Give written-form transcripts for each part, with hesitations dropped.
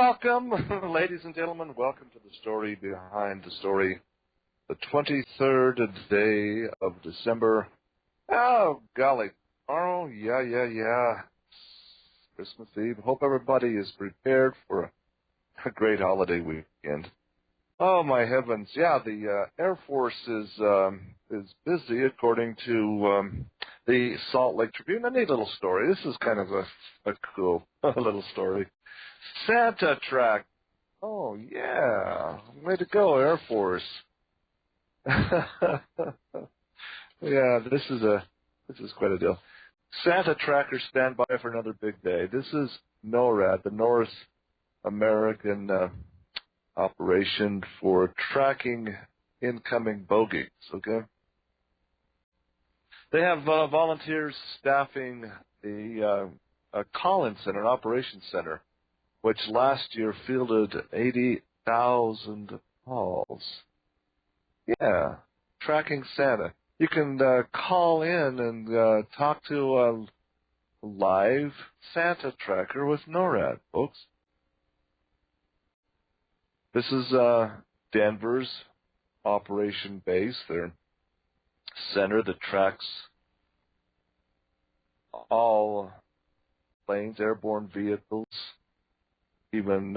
Welcome, ladies and gentlemen. Welcome to the story behind the story. The 23rd day of December. Oh, golly. Tomorrow, yeah. Christmas Eve. Hope everybody is prepared for a great holiday weekend. Oh, my heavens. Yeah, the Air Force is busy, according to the Salt Lake Tribune. A neat little story. This is kind of a cool little story. Santa track. Oh, yeah. Way to go, Air Force. Yeah, this is quite a deal. Santa trackers stand by for another big day. This is NORAD, the North American operation for tracking incoming bogeys, okay? They have volunteers staffing the call-in center, an operations center, which last year fielded 80,000 calls. Yeah, tracking Santa. You can call in and talk to a live Santa tracker with NORAD, folks. This is Denver's operation base, their center that tracks all planes, airborne vehicles, even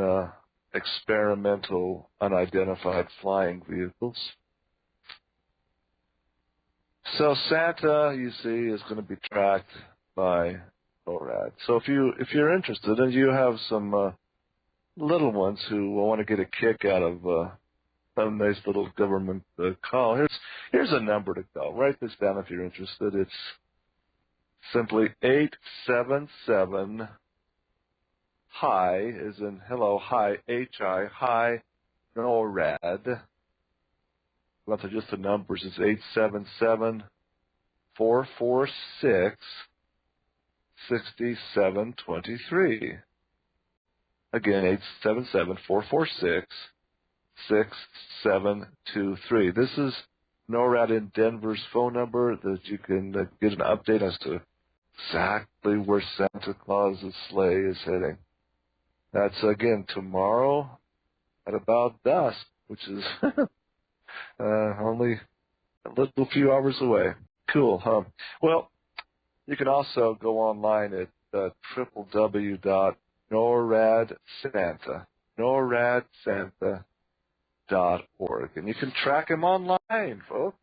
experimental unidentified flying vehicles. So Santa, you see, is going to be tracked by NORAD. So if you're interested and you have some little ones who want to get a kick out of a nice little government call, here's a number to call. Write this down if you're interested. It's simply 877 HI, as in hello, hi, H-I, hi, NORAD. Well, to just the numbers, it's 877-446-6723. Again, 877-446-6723. This is NORAD in Denver's phone number that you can get an update as to exactly where Santa Claus's sleigh is heading. That's, again, tomorrow at about dusk, which is only a little few hours away. Cool, huh? Well, you can also go online at www.noradsanta.org, and you can track him online, folks.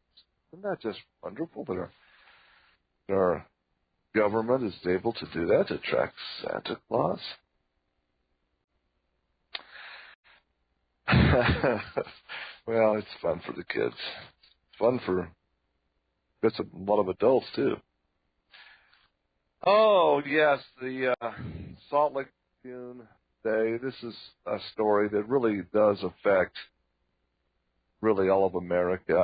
Isn't that just wonderful that our government is able to do that, to track Santa Claus? Well, it's fun for the kids. It's fun for a lot of adults, too. Oh, yes, the Salt Lake Tribune Day. This is a story that really does affect really all of America.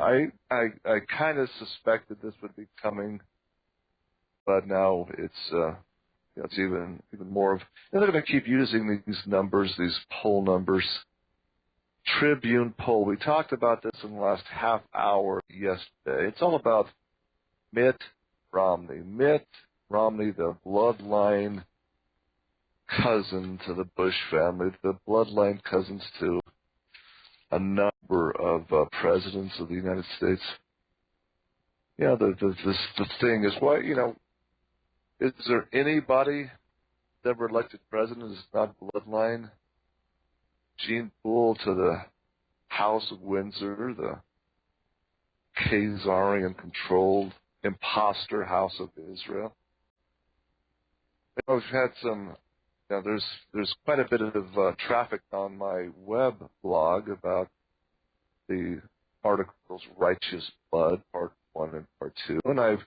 I kind of suspected this would be coming, but now it's even more of. They're going to keep using these numbers, these poll numbers. Tribune poll. We talked about this in the last half hour yesterday. It's all about Mitt Romney. Mitt Romney, the bloodline cousin to the Bush family, the bloodline cousins to a number of presidents of the United States. Yeah, the thing is, why, is there anybody that's ever elected president that's not bloodline? Gene Poole to the House of Windsor, the Khazarian-controlled imposter House of Israel. We've had some. There's quite a bit of traffic on my web blog about the articles "Righteous Blood" Part 1 and Part 2, and I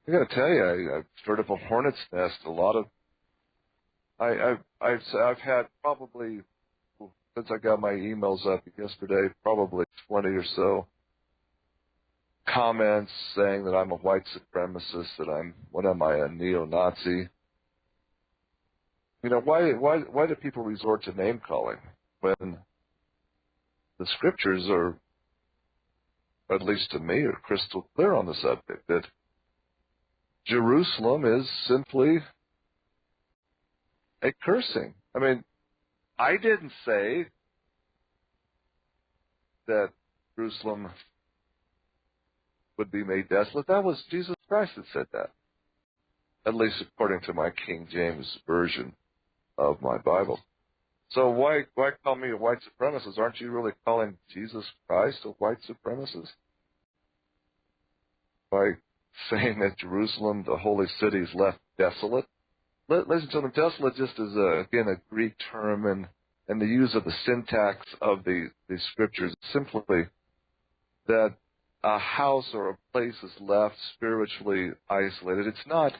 got to tell you, I've stirred up a hornet's nest. A lot of I've had probably, since I got my emails up yesterday, probably 20 or so comments saying that I'm a white supremacist, that a neo-Nazi. Why do people resort to name calling when the scriptures are, at least to me, are crystal clear on the subject, that Jerusalem is simply a cursing. I mean, I didn't say that Jerusalem would be made desolate. That was Jesus Christ that said that, at least according to my King James version of my Bible. So why call me a white supremacist? Aren't you really calling Jesus Christ a white supremacist? By saying that Jerusalem, the holy city, is left desolate? Ladies and gentlemen, desolate just is, again, a Greek term, and the use of the syntax of the scriptures simply that a house or a place is left spiritually isolated. It's not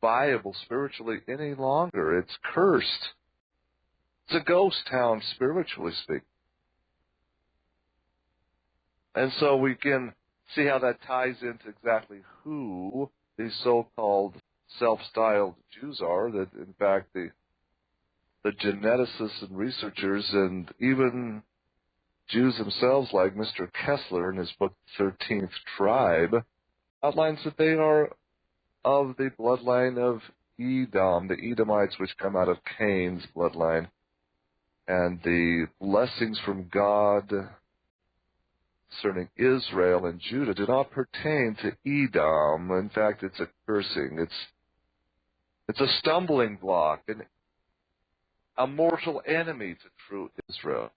viable spiritually any longer. It's cursed. It's a ghost town, spiritually speaking. And so we can see how that ties into exactly who these so-called self-styled Jews are, that in fact the geneticists and researchers and even Jews themselves, like Mr. Kessler in his book 13th Tribe, outlines that they are of the bloodline of Edom, the Edomites which come out of Cain's bloodline. And the blessings from God concerning Israel and Judah do not pertain to Edom. In fact, it's a cursing. It's a stumbling block, a mortal enemy to true Israel.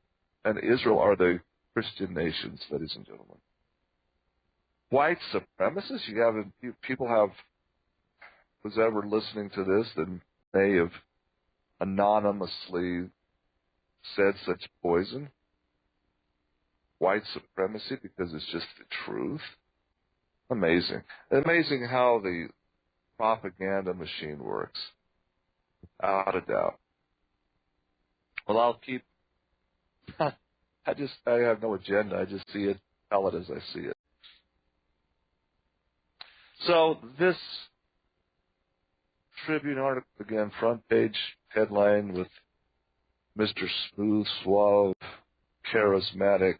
And Israel are the Christian nations, ladies and gentlemen. White supremacists? People was ever listening to this that may have anonymously said such poison? White supremacy because it's just the truth? Amazing. Amazing how the propaganda machine works. Without a doubt. Well, I'll keep... I have no agenda. I just see it, tell it as I see it. So this Tribune article, again, front page headline with Mr. Smooth, suave, charismatic,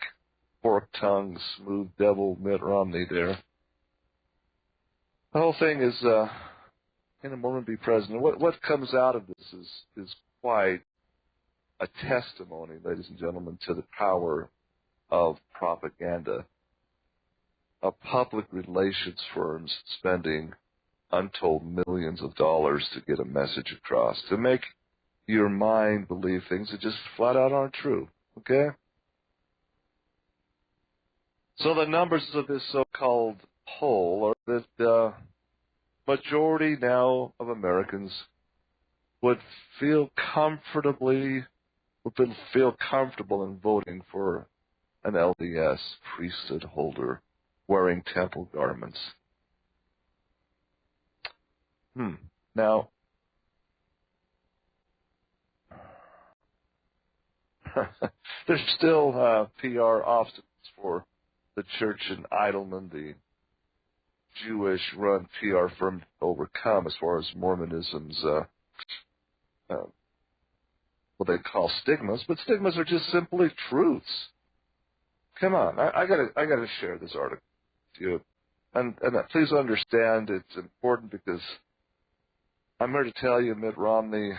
fork-tongued, smooth devil Mitt Romney there. The whole thing is, can a Mormon be president? What comes out of this is quite a testimony, ladies and gentlemen, to the power of propaganda, of public relations firms spending untold millions of dollars to get a message across, to make your mind believe things that just flat out aren't true, okay? So the numbers of this so-called poll are that the majority now of Americans would feel comfortable in voting for an LDS priesthood holder wearing temple garments. Now, there's still PR obstacles for the church in Idleman, the Jewish-run PR firm, to overcome as far as Mormonism's what they call stigmas, but stigmas are just simply truths. Come on, I gotta share this article with you, and please understand it's important because I'm here to tell you Mitt Romney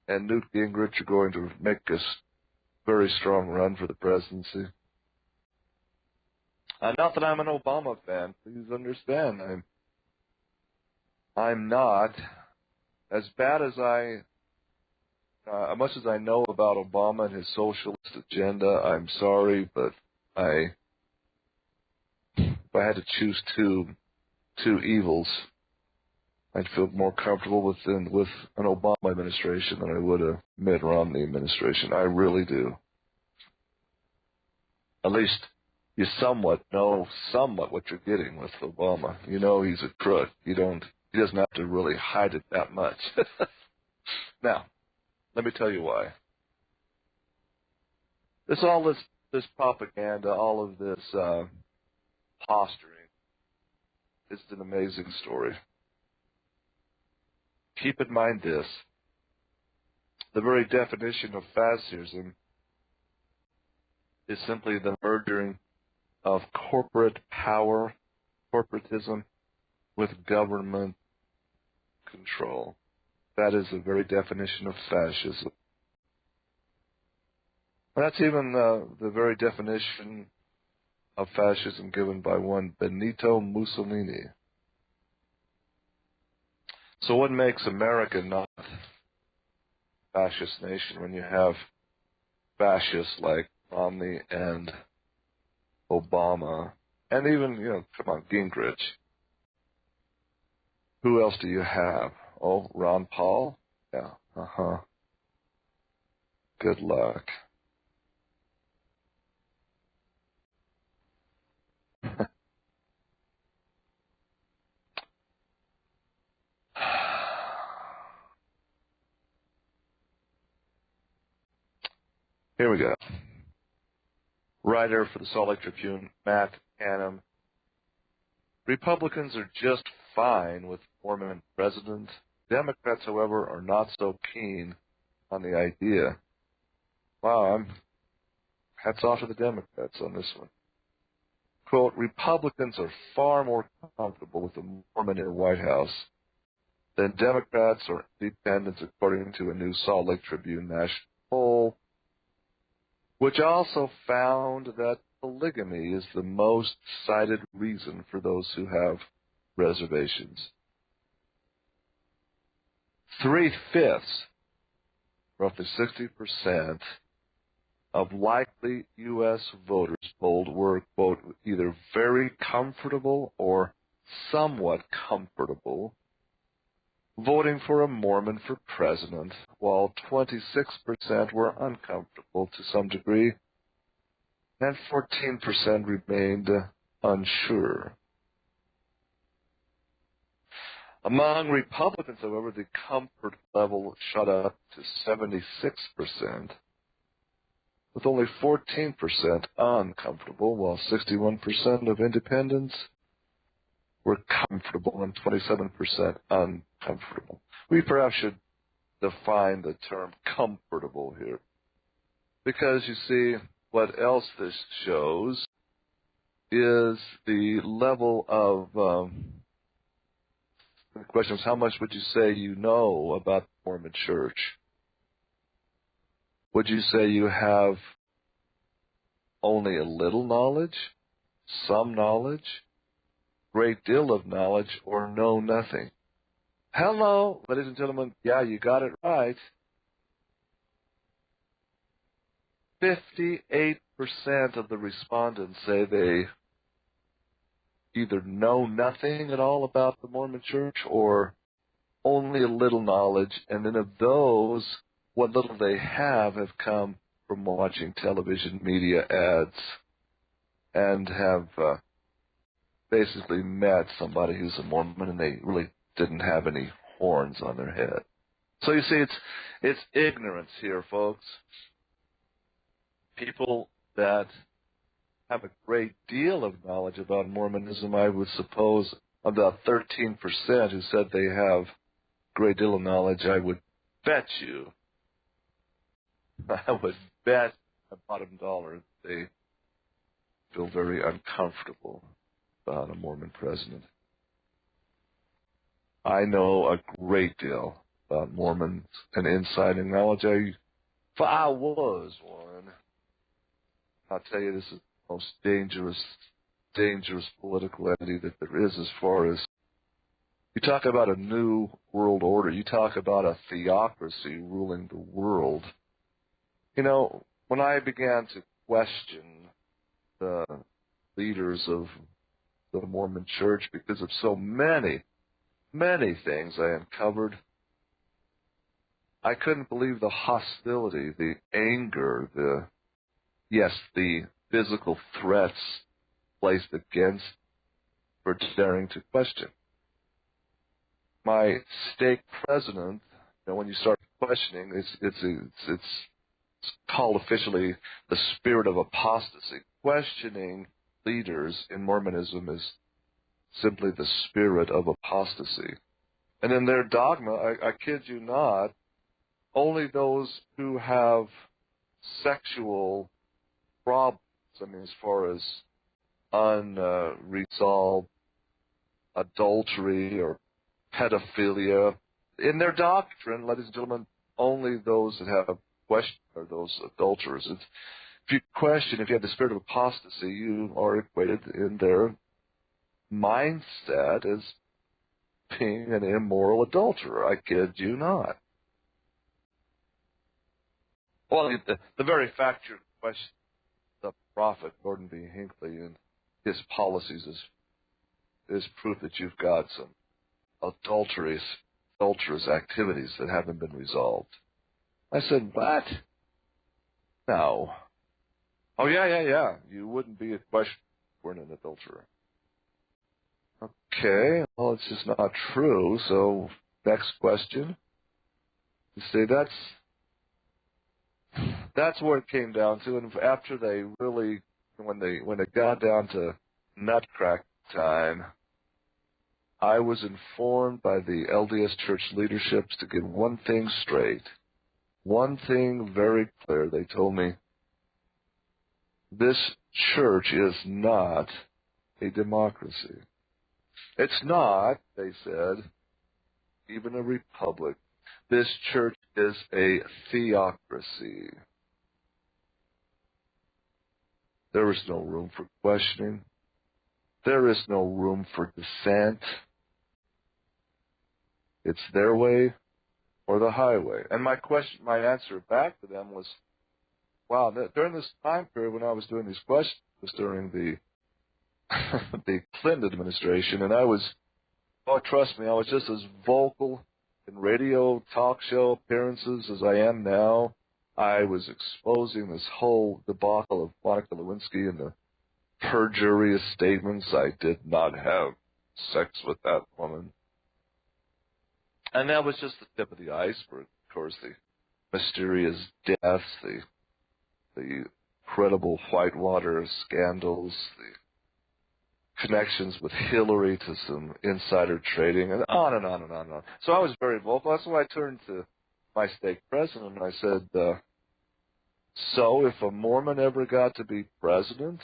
and Newt Gingrich are going to make a very strong run for the presidency. Not that I'm an Obama fan, please understand. I'm not. As bad as much as I know about Obama and his socialist agenda, I'm sorry, but if I had to choose two evils, I'd feel more comfortable with an Obama administration than I would a Mitt Romney administration. I really do. At least you somewhat know what you're getting with Obama. You know he's a crook. He doesn't have to really hide it that much. Now, let me tell you why. This propaganda, all of this posturing, is an amazing story. Keep in mind this. The very definition of fascism is simply the merging of corporate power, corporatism, with government control. That is the very definition of fascism. That's even the very definition of fascism given by one Benito Mussolini. So what makes America not a fascist nation when you have fascists like Romney and Obama, and even, come on, Gingrich? Who else do you have? Oh, Ron Paul? Yeah, Good luck. Here we go. Writer for the Salt Lake Tribune, Matt Hannum. Republicans are just fine with Mormon president. Democrats, however, are not so keen on the idea. Wow, hats off to the Democrats on this one. Quote, Republicans are far more comfortable with the Mormon in the White House than Democrats or independents, according to a new Salt Lake Tribune national poll, which also found that polygamy is the most cited reason for those who have reservations. 3/5, roughly 60%, of likely U.S. voters polled were, quote, either very comfortable or somewhat comfortable voting for a Mormon for president, while 26% were uncomfortable to some degree, and 14% remained unsure. Among Republicans, however, the comfort level shot up to 76%, with only 14% uncomfortable, while 61% of independents were comfortable and 27% uncomfortable. We perhaps should define the term comfortable here, because you see, what else this shows is the level of the question is, how much would you say you know about the Mormon Church? Would you say you have only a little knowledge, some knowledge, great deal of knowledge, or know nothing? Hello, ladies and gentlemen. Yeah, you got it right. 58% of the respondents say they either know nothing at all about the Mormon Church or only a little knowledge, and then of those, what little they have come from watching television media ads and have basically met somebody who's a Mormon and they really didn't have any horns on their head. So you see, it's ignorance here, folks. People that have a great deal of knowledge about Mormonism, I would suppose about 13% who said they have a great deal of knowledge, I would bet you, I would bet a bottom dollar they feel very uncomfortable about a Mormon president. I know a great deal about Mormons and insider knowledge. I was one. I'll tell you, this is the most dangerous political entity that there is, as far as you talk about a new world order. You talk about a theocracy ruling the world. You know, when I began to question the leaders of the Mormon Church because of so many things I uncovered, I couldn't believe the hostility, the anger, the physical threats placed against for daring to question. My stake president, when you start questioning, it's called officially the spirit of apostasy. Questioning leaders in Mormonism is simply the spirit of apostasy. And in their dogma, I kid you not, only those who have sexual problems, as far as unresolved adultery or pedophilia, in their doctrine, ladies and gentlemen, only those that have question are those adulterers. If you question, if you have the spirit of apostasy, you are equated in their mindset as being an immoral adulterer. I kid you not. Well, the very fact you're questioning the prophet Gordon B. Hinckley and his policies is proof that you've got some adulterous activities that haven't been resolved. I said, what? No. Oh, yeah. You wouldn't be a question if you weren't an adulterer. Okay, well, it's just not true. So, next question. You say that's where it came down to. And after they really, when it got down to nutcrack time, I was informed by the LDS church leaderships to get one thing straight. One thing very clear. They told me, this church is not a democracy. It's not, they said, even a republic. This church is a theocracy. There is no room for questioning. There is no room for dissent. It's their way or the highway. And my answer back to them was, wow, during this time period when I was doing these questions, was during the the Clinton administration, and I was just as vocal in radio talk show appearances as I am now. I was exposing this whole debacle of Monica Lewinsky and the perjurious statements. I did not have sex with that woman. And that was just the tip of the iceberg. Of course, the mysterious deaths, the incredible Whitewater scandals, the connections with Hillary to some insider trading, and on and on and on and on. So I was very vocal. That's why I turned to my stake president and I said, so if a Mormon ever got to be president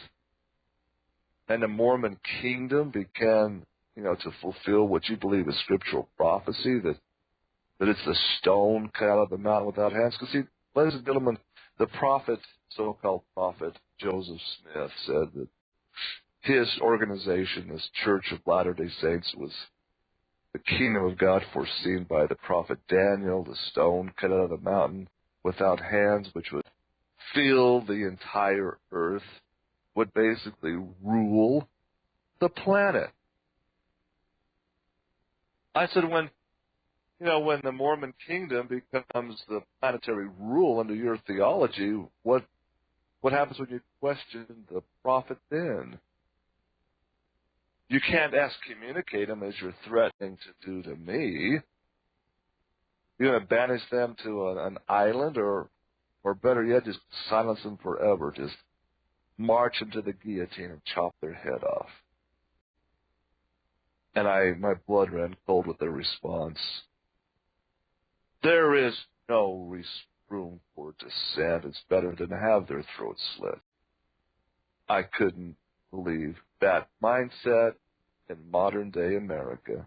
and the Mormon kingdom began, to fulfill what you believe is scriptural prophecy, that it's the stone cut out of the mountain without hands. Because see, ladies and gentlemen, the prophet, so-called prophet Joseph Smith, said that his organization, this Church of Latter-day Saints, was the kingdom of God foreseen by the prophet Daniel, the stone cut out of the mountain without hands, which would fill the entire earth, would basically rule the planet. I said, when the Mormon kingdom becomes the planetary rule under your theology, what happens when you question the prophet then? You can't excommunicate them as you're threatening to do to me. You're going to banish them to an island, or better yet, just silence them forever. Just march them to the guillotine and chop their head off. And my blood ran cold with their response. There is no room for dissent. It's better than to have their throats slit. I couldn't believe that mindset in modern day America.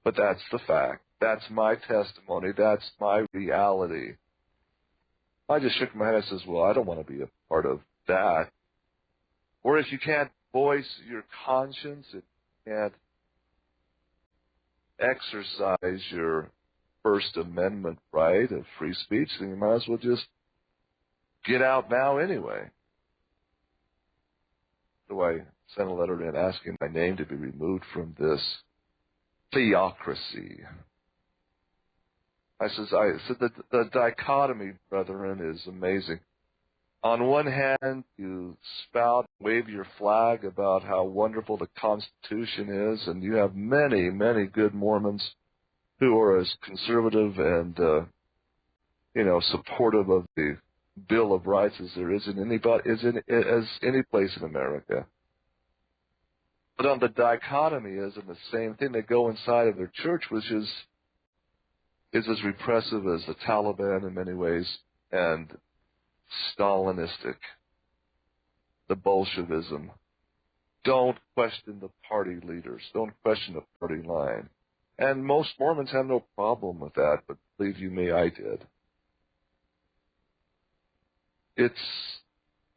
But that's the fact. That's my testimony. That's my reality. I just shook my head and says, well, I don't want to be a part of that. Or if you can't voice your conscience, if you can't exercise your First Amendment right of free speech, then you might as well just get out now anyway. So I sent a letter in asking my name to be removed from this theocracy. I said that the dichotomy, brethren, is amazing. On one hand, you wave your flag about how wonderful the Constitution is, and you have many, many good Mormons who are as conservative and, supportive of the Bill of Rights as there is as any place in America. But on the dichotomy is in the same thing. They go inside of their church, which is as repressive as the Taliban in many ways, and Stalinistic, the Bolshevism. Don't question the party leaders. Don't question the party line. And most Mormons have no problem with that, but believe you me, I did. It's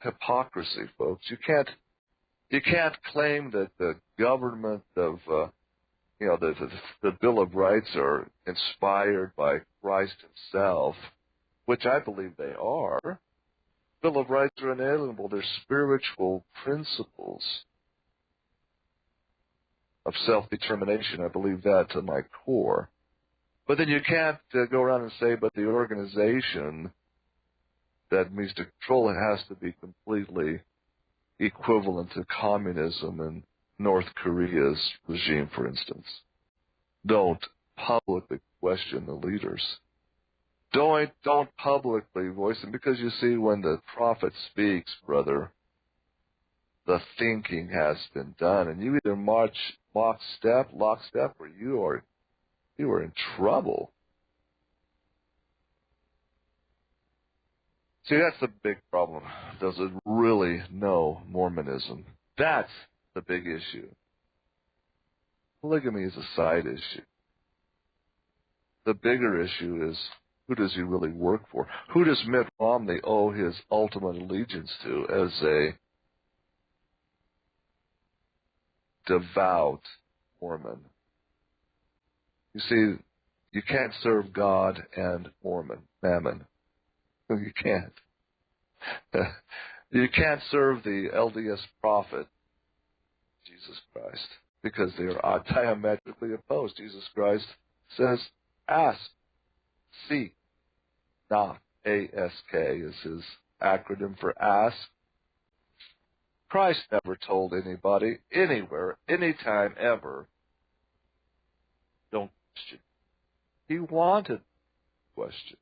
hypocrisy, folks. You can't claim that the government of the Bill of Rights are inspired by Christ himself, which I believe they are. Bill of Rights are inalienable. They're spiritual principles of self-determination. I believe that to my core. But then you can't go around and say, but the organization that means to control it has to be completely equivalent to communism and North Korea's regime, for instance. Don't publicly question the leaders. Don't publicly voice them, because you see, when the prophet speaks, brother, the thinking has been done, and you either march lockstep, or you are in trouble. See, that's the big problem. Does it really know Mormonism? That's the big issue. Polygamy is a side issue. The bigger issue is, who does he really work for? Who does Mitt Romney owe his ultimate allegiance to as a devout Mormon? You see, you can't serve God and Mammon. You can't. You can't serve the LDS prophet, Jesus Christ, because they are diametrically opposed. Jesus Christ says, ask, seek, knock. ASK is his acronym for ask. Christ never told anybody, anywhere, anytime, ever, don't question. He wanted to question.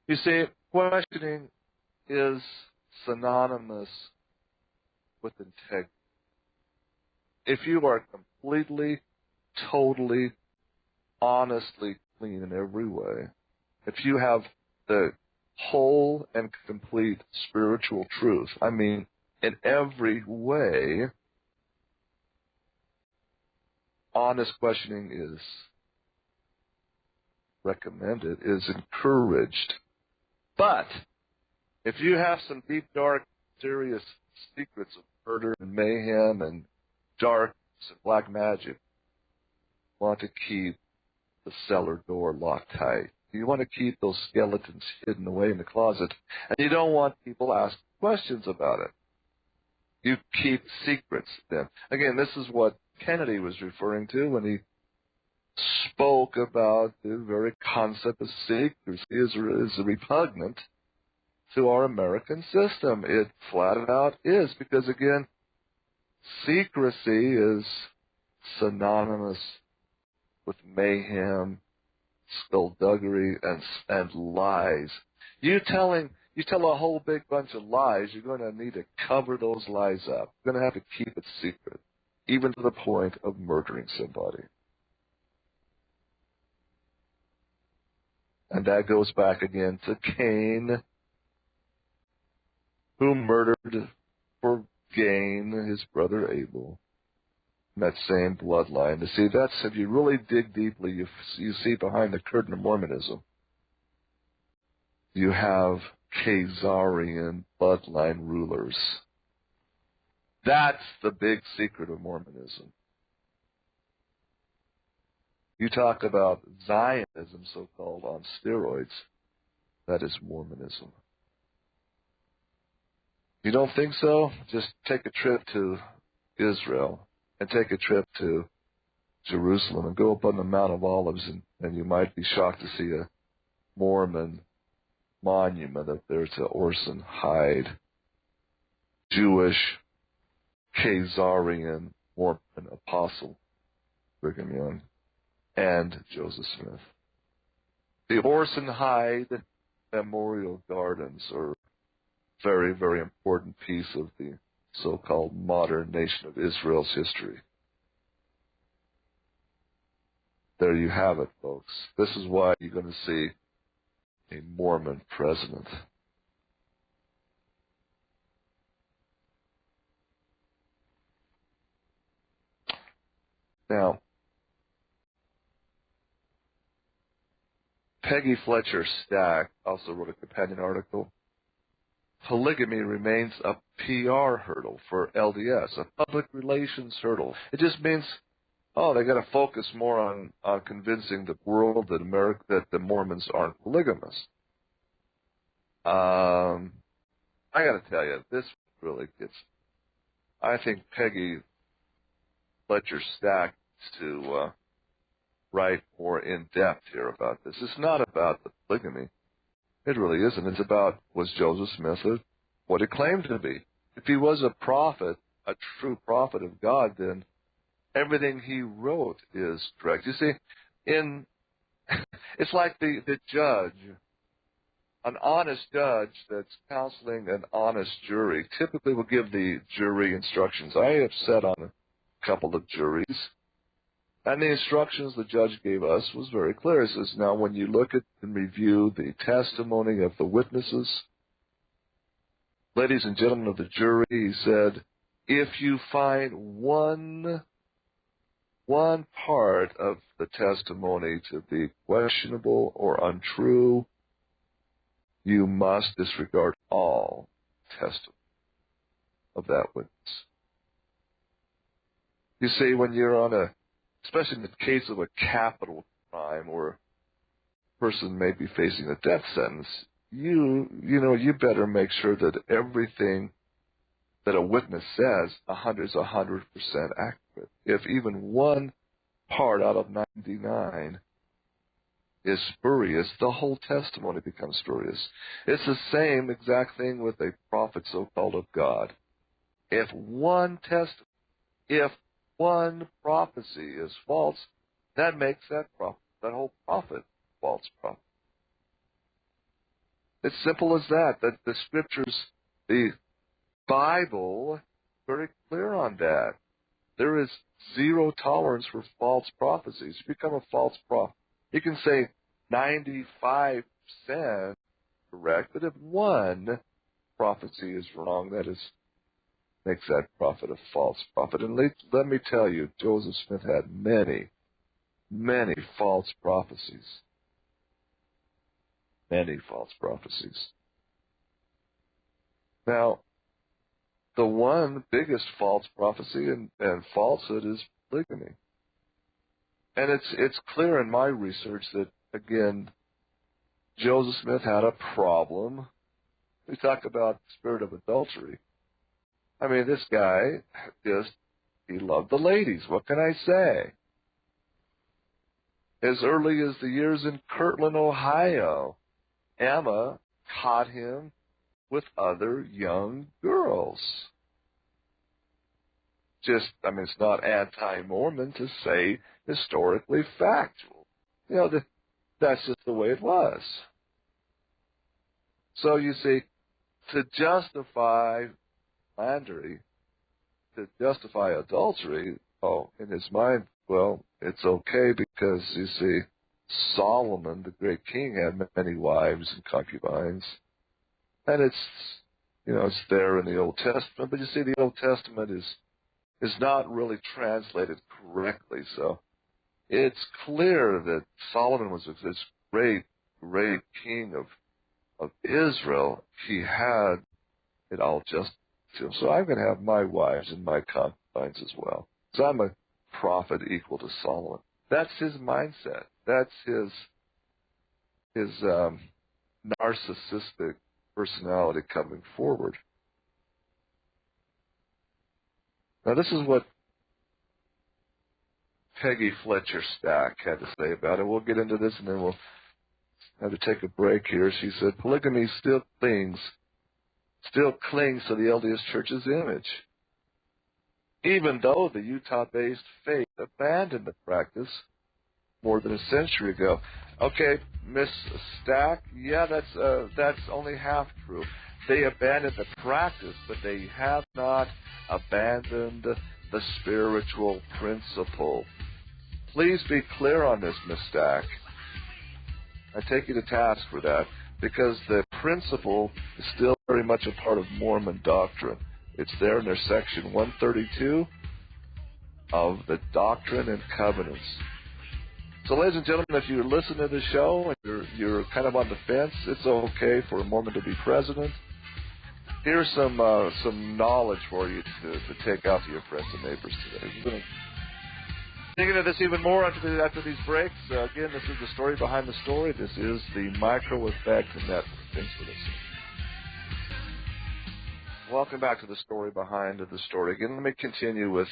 You see, questioning is synonymous with integrity. If you are completely, totally, honestly clean in every way, if you have the whole and complete spiritual truth, I mean, in every way, honest questioning is recommended, is encouraged. But if you have some deep, dark, serious secrets of murder and mayhem and darkness and black magic, you want to keep the cellar door locked tight. You want to keep those skeletons hidden away in the closet, and you don't want people asking questions about it. You keep secrets then. Again, this is what Kennedy was referring to when he spoke about the very concept of secrecy is repugnant to our American system. It flat out is, because, again, secrecy is synonymous with mayhem, skullduggery, and lies. You tell a whole big bunch of lies, you're going to need to cover those lies up. You're going to have to keep it secret, even to the point of murdering somebody. And that goes back again to Cain, who murdered for gain his brother Abel. That same bloodline. You see, that's, if you really dig deeply, you see behind the curtain of Mormonism, you have Khazarian bloodline rulers. That's the big secret of Mormonism. You talk about Zionism, so-called, on steroids. That is Mormonism. You don't think so? Just take a trip to Israel and take a trip to Jerusalem and go up on the Mount of Olives, and you might be shocked to see a Mormon monument up there to Orson Hyde, Jewish, Khazarian Mormon apostle Brigham Young, and Joseph Smith. The Orson Hyde Memorial Gardens are a very, very important piece of the so-called modern nation of Israel's history. There you have it, folks. This is why you're going to see a Mormon president. Now, Peggy Fletcher Stack also wrote a companion article. Polygamy remains a PR hurdle for LDS, a public relations hurdle. It just means, they got to focus more on convincing the world that the Mormons aren't polygamous. I got to tell you, this really gets. I think Peggy Fletcher Stack needs to write more in depth here about this. It's not about the polygamy. It really isn't. It's about, was Joseph Smith what he claimed to be? If he was a prophet, a true prophet of God, then everything he wrote is correct. You see, it's like the judge, an honest judge that's counseling an honest jury, typically will give the jury instructions. I have sat on a couple of juries, and the instructions the judge gave us was very clear. He says, now when you look at and review the testimony of the witnesses, ladies and gentlemen of the jury, he said, if you find one part of the testimony to be questionable or untrue, you must disregard all testimony of that witness. You see, when you're especially in the case of a capital crime or a person may be facing a death sentence, you better make sure that everything that a witness says is 100% accurate. If even one part out of 99 is spurious, the whole testimony becomes spurious. It's the same exact thing with a prophet so-called of God. If one prophecy is false, that makes that whole prophet false prophet. It's simple as that. That the scriptures, the Bible, very clear on that. There is zero tolerance for false prophecies. You become a false prophet. You can say 95% correct, but if one prophecy is wrong, makes that prophet a false prophet. And let me tell you, Joseph Smith had many, many false prophecies. Many false prophecies. Now, the one biggest false prophecy and falsehood is polygamy. And it's clear in my research that, again, Joseph Smith had a problem. We talk about the spirit of adultery. I mean, this guy he loved the ladies. What can I say? As early as the years in Kirtland, Ohio, Emma caught him with other young girls. It's not anti-Mormon to say historically factual. That's just the way it was. So you see, to justify slandering, to justify adultery, in his mind, it's okay because, you see, Solomon, the great king, had many wives and concubines. And it's there in the Old Testament. But you see, the Old Testament is not really translated correctly. So it's clear that Solomon was this great, great king of Israel. He had it all just to him. So I'm going to have my wives and my concubines as well. So I'm a prophet equal to Solomon. That's his mindset. That's his narcissistic personality coming forward. Now, this is what Peggy Fletcher Stack had to say about it. We'll get into this, and then we'll have to take a break here. She said, polygamy still clings to the LDS Church's image, even though the Utah-based faith abandoned the practice more than a century ago. Okay, Miss Stack, yeah, that's only half true. They abandoned the practice, but they have not abandoned the spiritual principle. Please be clear on this, Miss Stack. I take you to task for that, because the principle is still very much a part of Mormon doctrine. It's there in their section 132 of the Doctrine and Covenants. So, ladies and gentlemen, if you're listening to the show and you're kind of on the fence, it's okay for a Mormon to be president. Here's some knowledge for you to take out to your friends and neighbors today. We're going to dig into this even more after these breaks. Again, this is the story behind the story. This is the Micro Effect Network. Thanks for listening. Welcome back to the story behind the story. Again, let me continue with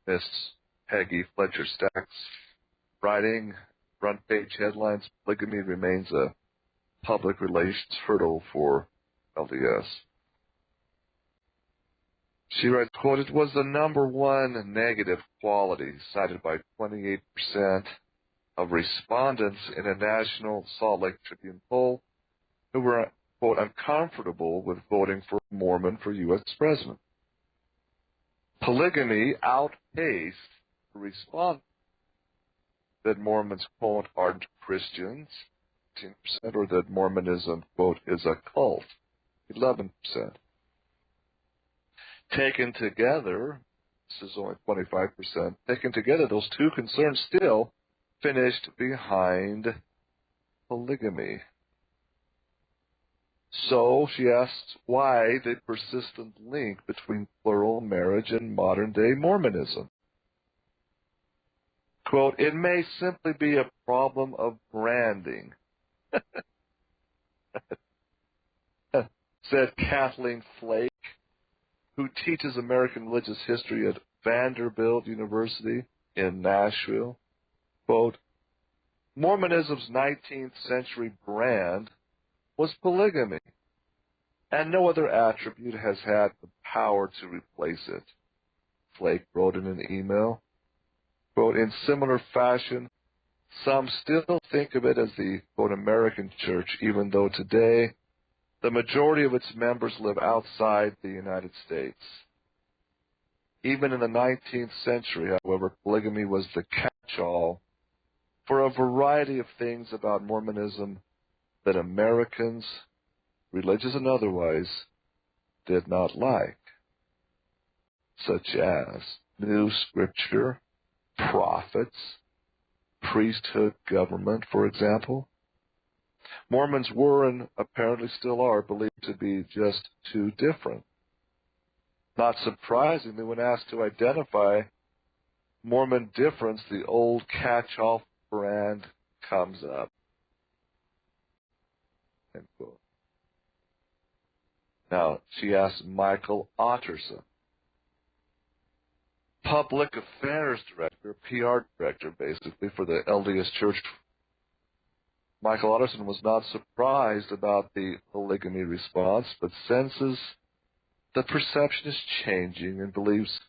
Miss Peggy Fletcher Stack's writing. Front page headlines: polygamy remains a public relations hurdle for LDS. She writes, quote, "It was the number one negative quality cited by 28% of respondents in a national Salt Lake Tribune poll who were, quote, uncomfortable with voting for a Mormon for U.S. president. Polygamy outpaced the respondents that Mormons, quote, aren't Christians, 10%, or that Mormonism, quote, is a cult, 11%. Taken together, this is only 25%, taken together, those two concerns still finished behind polygamy. So she asks why the persistent link between plural marriage and modern-day Mormonism. Quote, "It may simply be a problem of branding," said Kathleen Flake, who teaches American religious history at Vanderbilt University in Nashville. Quote, "Mormonism's 19th century brand was polygamy, and no other attribute has had the power to replace it," Flake wrote in an email. Quote, "In similar fashion, some still think of it as the, quote, American church, even though today the majority of its members live outside the United States. Even in the 19th century, however, polygamy was the catch-all for a variety of things about Mormonism that Americans, religious and otherwise, did not like, such as new scripture, prophets, priesthood, government, for example. Mormons were, and apparently still are, believed to be just too different. Not surprisingly, when asked to identify Mormon difference, the old catch-all brand comes up." End quote. Now, she asked Michael Otterson, public affairs director, PR director, basically, for the LDS Church. Michael Otterson was not surprised about the polygamy response, but senses the perception is changing and believes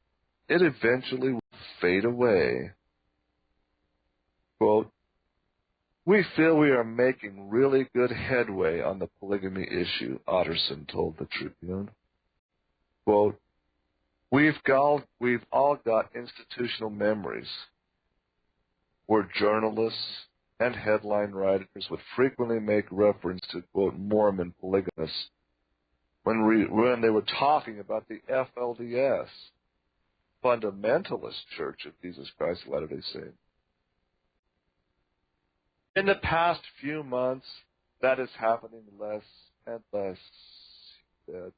it eventually will fade away. Quote, "We feel we are making really good headway on the polygamy issue," Otterson told the Tribune. Quote, We've all got institutional memories where journalists and headline writers would frequently make reference to, quote, Mormon polygamists when they were talking about the FLDS, Fundamentalist Church of Jesus Christ of Latter-day Saints. In the past few months, that is happening less and less, he said.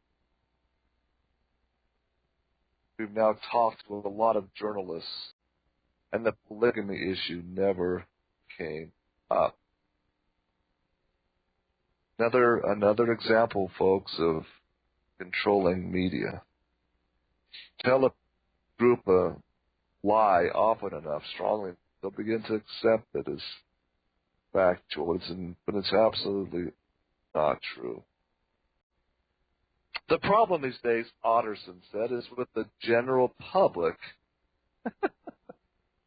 We've now talked to a lot of journalists, and the polygamy issue never came up. Another example, folks, of controlling media. Tell a group a lie often enough, strongly, they'll begin to accept it as factual, but it's absolutely not true. The problem these days, Otterson said, is with the general public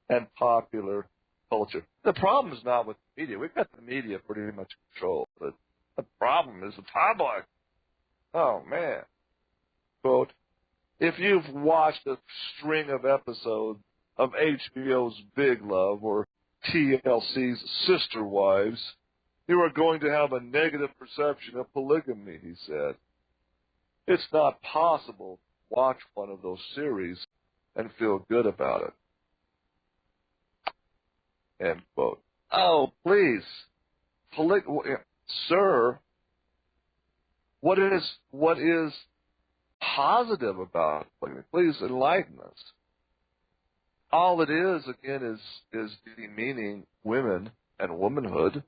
and popular culture. The problem is not with the media. We've got the media pretty much controlled, but the problem is the public. Oh, man. Quote, if you've watched a string of episodes of HBO's Big Love or TLC's Sister Wives, you are going to have a negative perception of polygamy, he said. It's not possible to watch one of those series and feel good about it. end quote. Oh, please. Sir, what is positive about polygamy? Please enlighten us. All it is, again, is demeaning women and womanhood.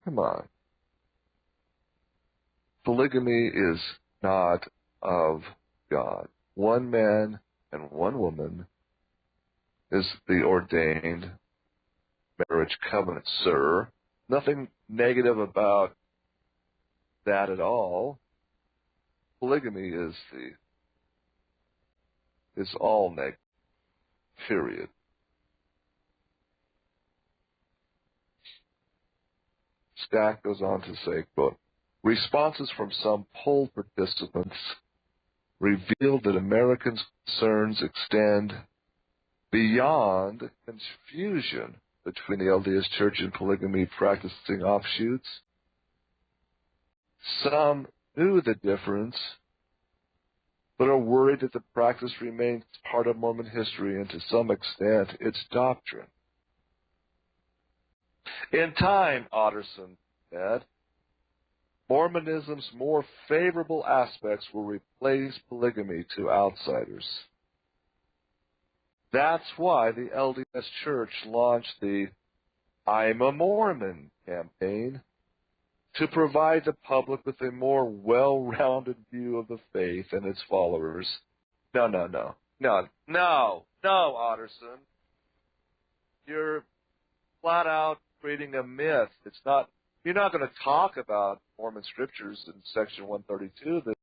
Come on. Polygamy is not of God. One man and one woman is the ordained marriage covenant, sir. Nothing negative about that at all. Polygamy is all negative. Period. Stack goes on to say, quote, responses from some poll participants revealed that Americans' concerns extend beyond confusion between the LDS Church and polygamy practicing offshoots. Some knew the difference, but are worried that the practice remains part of Mormon history and to some extent its doctrine. In time, Otterson said, Mormonism's more favorable aspects will replace polygamy to outsiders. That's why the LDS Church launched the I'm a Mormon campaign to provide the public with a more well-rounded view of the faith and its followers. No, Otterson. You're flat out creating a myth. You're not going to talk about Mormon scriptures in section 132 that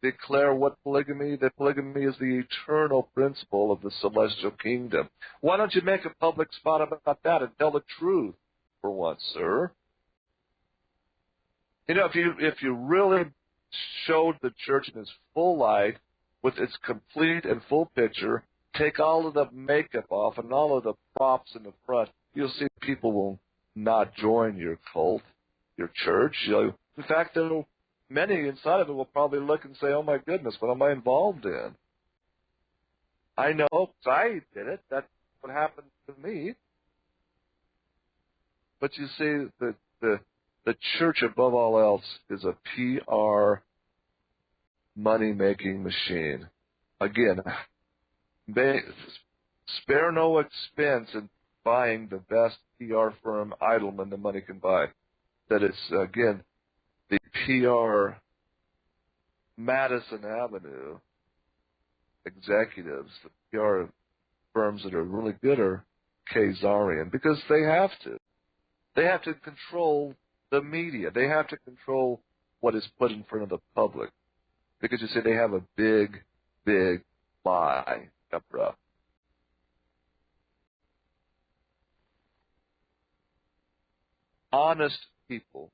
declare that polygamy is the eternal principle of the celestial kingdom. Why don't you make a public spot about that and tell the truth for once, sir? You know, if you really showed the church in its full light with its complete and full picture, take all of the makeup off and all of the props in the front, you'll see people will not join your cult, your church. In fact, many inside of it will probably look and say, oh, my goodness, what am I involved in? I know, 'cause I did it. That's what happened to me. But you see, the church, above all else, is a PR money-making machine. Again, spare no expense in buying the best PR firm Idleman the money can buy. That it's, again, the PR Madison Avenue executives, the PR firms that are really good are Khazarian, because they have to. They have to control the media. They have to control what is put in front of the public. Because you see, they have a big, big lie cover up. Honest people,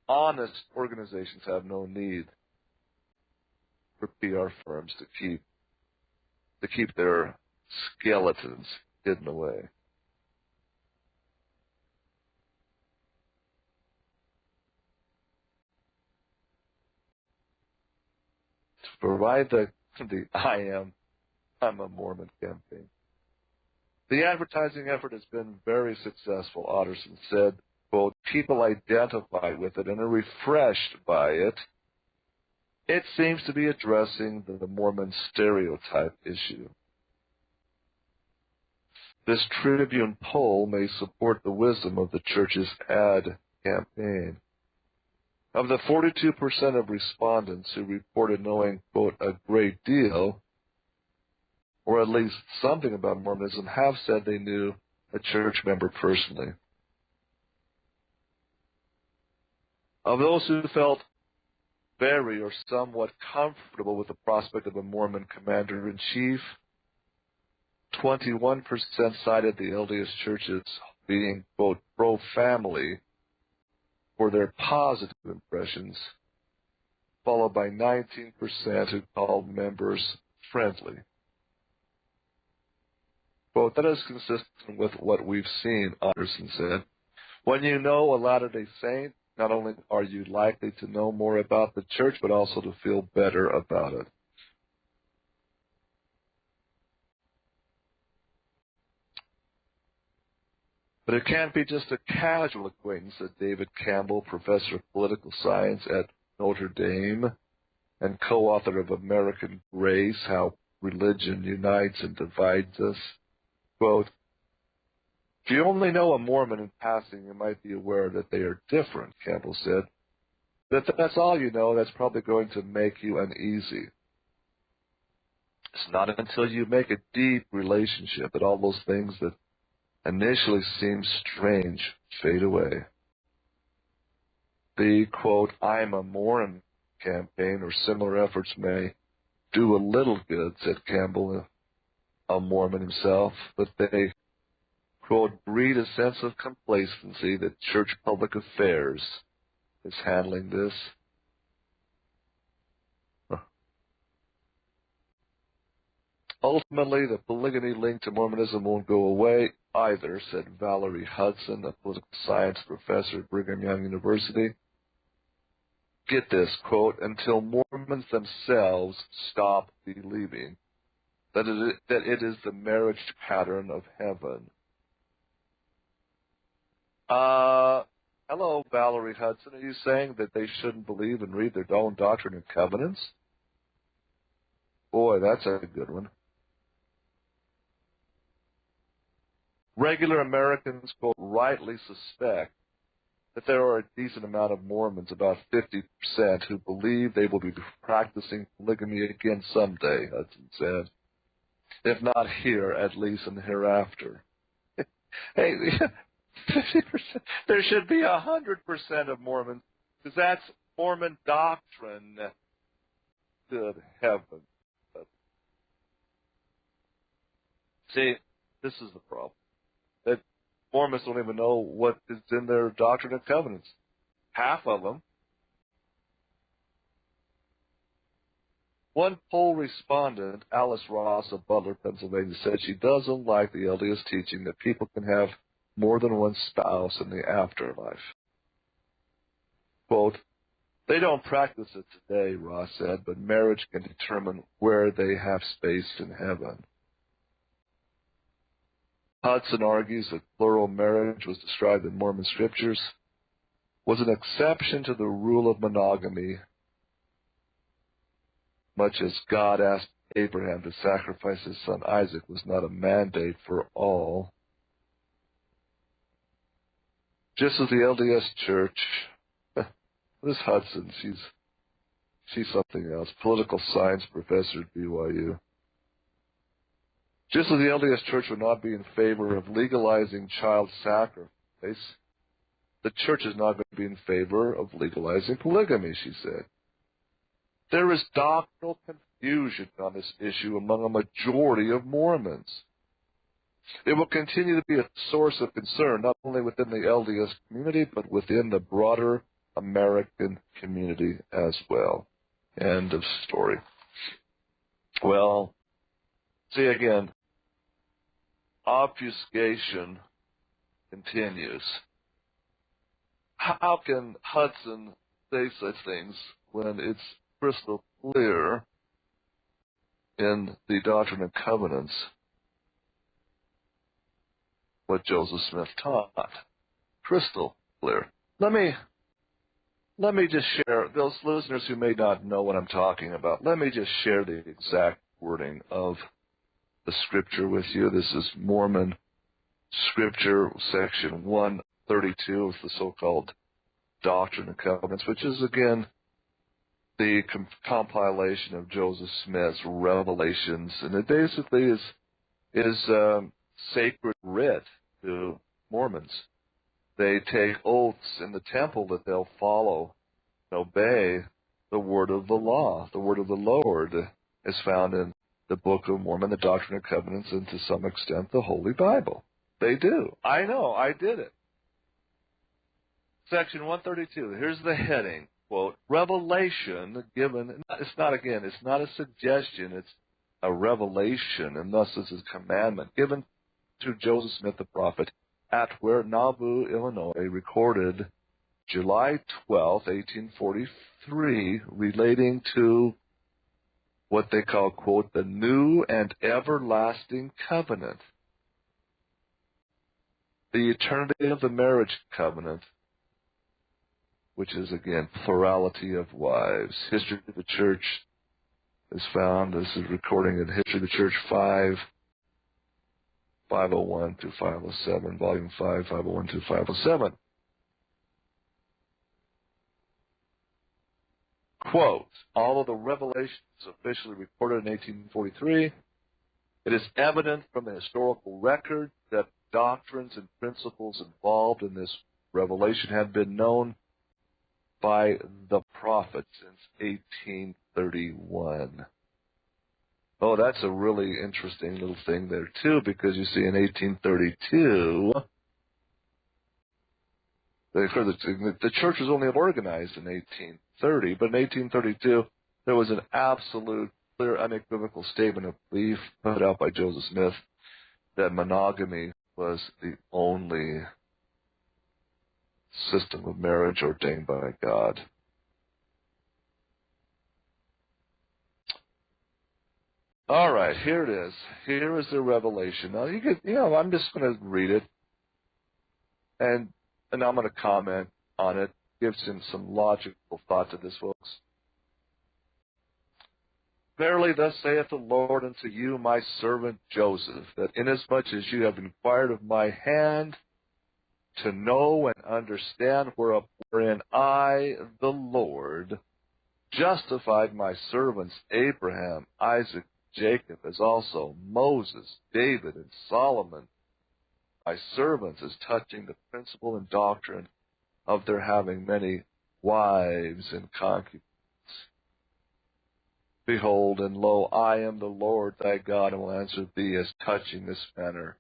honest organizations have no need for PR firms to keep their skeletons hidden away. To provide the I'm a Mormon campaign. The advertising effort has been very successful, Otterson said. Quote, people identify with it and are refreshed by it. It seems to be addressing the Mormon stereotype issue. This Tribune poll may support the wisdom of the church's ad campaign. Of the 42% of respondents who reported knowing, quote, a great deal, or at least something about Mormonism, have said they knew a church member personally. Of those who felt very or somewhat comfortable with the prospect of a Mormon commander-in-chief, 21% cited the LDS churches being, quote, pro-family for their positive impressions, followed by 19% who called members friendly. Quote, that is consistent with what we've seen, Otterson said. When you know a Latter-day Saint, not only are you likely to know more about the church, but also to feel better about it. But it can't be just a casual acquaintance, said David Campbell, professor of political science at Notre Dame and co-author of American Grace, How Religion Unites and Divides Us. Quote, if you only know a Mormon in passing, you might be aware that they are different, Campbell said. But if that's all you know, that's probably going to make you uneasy. It's not until you make a deep relationship that all those things that initially seem strange fade away. The, quote, I'm a Mormon campaign or similar efforts may do a little good, said Campbell, a Mormon himself, but they, quote, breed a sense of complacency that church public affairs is handling this. Ultimately, the polygamy linked to Mormonism won't go away either, said Valerie Hudson, a political science professor at Brigham Young University. Get this, quote, until Mormons themselves stop believing that it is the marriage pattern of heaven. Hello, Valerie Hudson. Are you saying that they shouldn't believe and read their own Doctrine and Covenants? Boy, that's a good one. Regular Americans, quote, rightly suspect that there are a decent amount of Mormons, about 50%, who believe they will be practicing polygamy again someday, Hudson said. If not here, at least in the hereafter. Hey, 50%. There should be 100% of Mormons, because that's Mormon doctrine. Good heavens. See, this is the problem. That Mormons don't even know what is in their Doctrine and Covenants. Half of them. One poll respondent, Alice Ross of Butler, Pennsylvania, said she doesn't like the LDS teaching that people can have more than one spouse in the afterlife. Quote, they don't practice it today, Ross said, but marriage can determine where they have space in heaven. Hudson argues that plural marriage was described in Mormon scriptures was an exception to the rule of monogamy, much as God asked Abraham to sacrifice his son Isaac was not a mandate for all. Just as the LDS Church, this Hudson, she's something else, political science professor at BYU. Just as the LDS Church would not be in favor of legalizing child sacrifice, the Church is not going to be in favor of legalizing polygamy, she said. There is doctrinal confusion on this issue among a majority of Mormons. It will continue to be a source of concern not only within the LDS community, but within the broader American community as well. End of story. Well, see again, obfuscation continues. How can Hudson say such things when it's crystal clear in the Doctrine and Covenants what Joseph Smith taught? Crystal clear. Let me just share, those listeners who may not know what I'm talking about, let me just share the exact wording of the scripture with you. This is Mormon Scripture, section 132 of the so-called Doctrine and Covenants, which is, again, the compilation of Joseph Smith's revelations, and it basically is sacred writ to Mormons. They take oaths in the temple that they'll follow and obey the word of the law. The word of the Lord is found in the Book of Mormon, the Doctrine and Covenants, and to some extent the Holy Bible. They do. I know. I did it. Section 132. Here's the heading. Quote, revelation given, it's not a suggestion, it's a revelation, and thus is a commandment given to Joseph Smith the prophet at where Nauvoo, Illinois, recorded July 12, 1843, relating to what they call, quote, the new and everlasting covenant. the eternity of the marriage covenant, which is, again, plurality of wives. History of the Church is found, this is recording in History of the Church 501 through 507, Volume 5, 501 through 507. Quote, although the revelation is officially recorded in 1843, it is evident from the historical record that doctrines and principles involved in this revelation had been known by the prophet since 1831. Oh, that's a really interesting little thing there, too, because you see in 1832, the church was only organized in 1830, but in 1832, there was an absolute, clear, unequivocal statement of belief put out by Joseph Smith that monogamy was the only system of marriage ordained by God. All right, here it is. Here is the revelation. Now, I'm just going to read it, and I'm going to comment on it, give some logical thought to this, folks. Verily, thus saith the Lord unto you, my servant Joseph, that inasmuch as you have inquired of my hand to know and understand wherein I, the Lord, justified my servants Abraham, Isaac, Jacob, as also Moses, David, and Solomon, my servants, as touching the principle and doctrine of their having many wives and concubines. Behold, and lo, I am the Lord thy God, and will answer thee as touching this matter.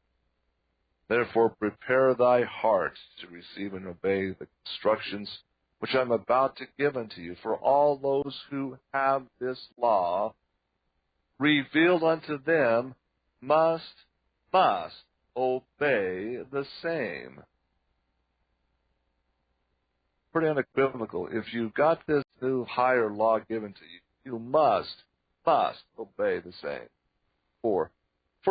Therefore prepare thy heart to receive and obey the instructions which I am about to give unto you. For all those who have this law revealed unto them must obey the same. Pretty unequivocal. If you got this new higher law given to you, you must obey the same. For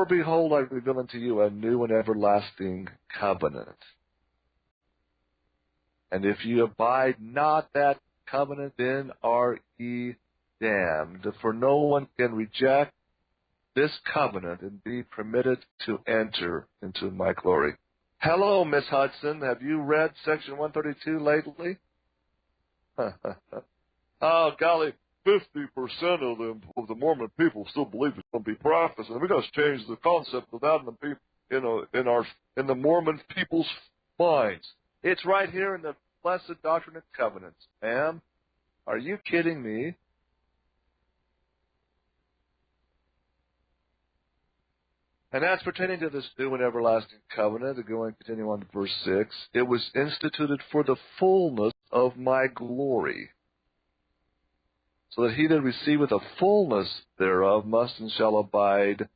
behold, I reveal unto you a new and everlasting covenant. And if ye abide not that covenant, then are ye damned. For no one can reject this covenant and be permitted to enter into my glory. Hello, Miss Hudson. Have you read Section 132 lately? Oh, golly, 50% of the Mormon people still believe it's going to be prophets, and we got to change the concept of that in the Mormon people's minds. It's right here in the Blessed Doctrine and Covenants, ma'am. Are you kidding me? And as pertaining to this new and everlasting covenant, continue on to verse 6, it was instituted for the fullness of my glory, so that he that receiveth the fullness thereof must and shall abide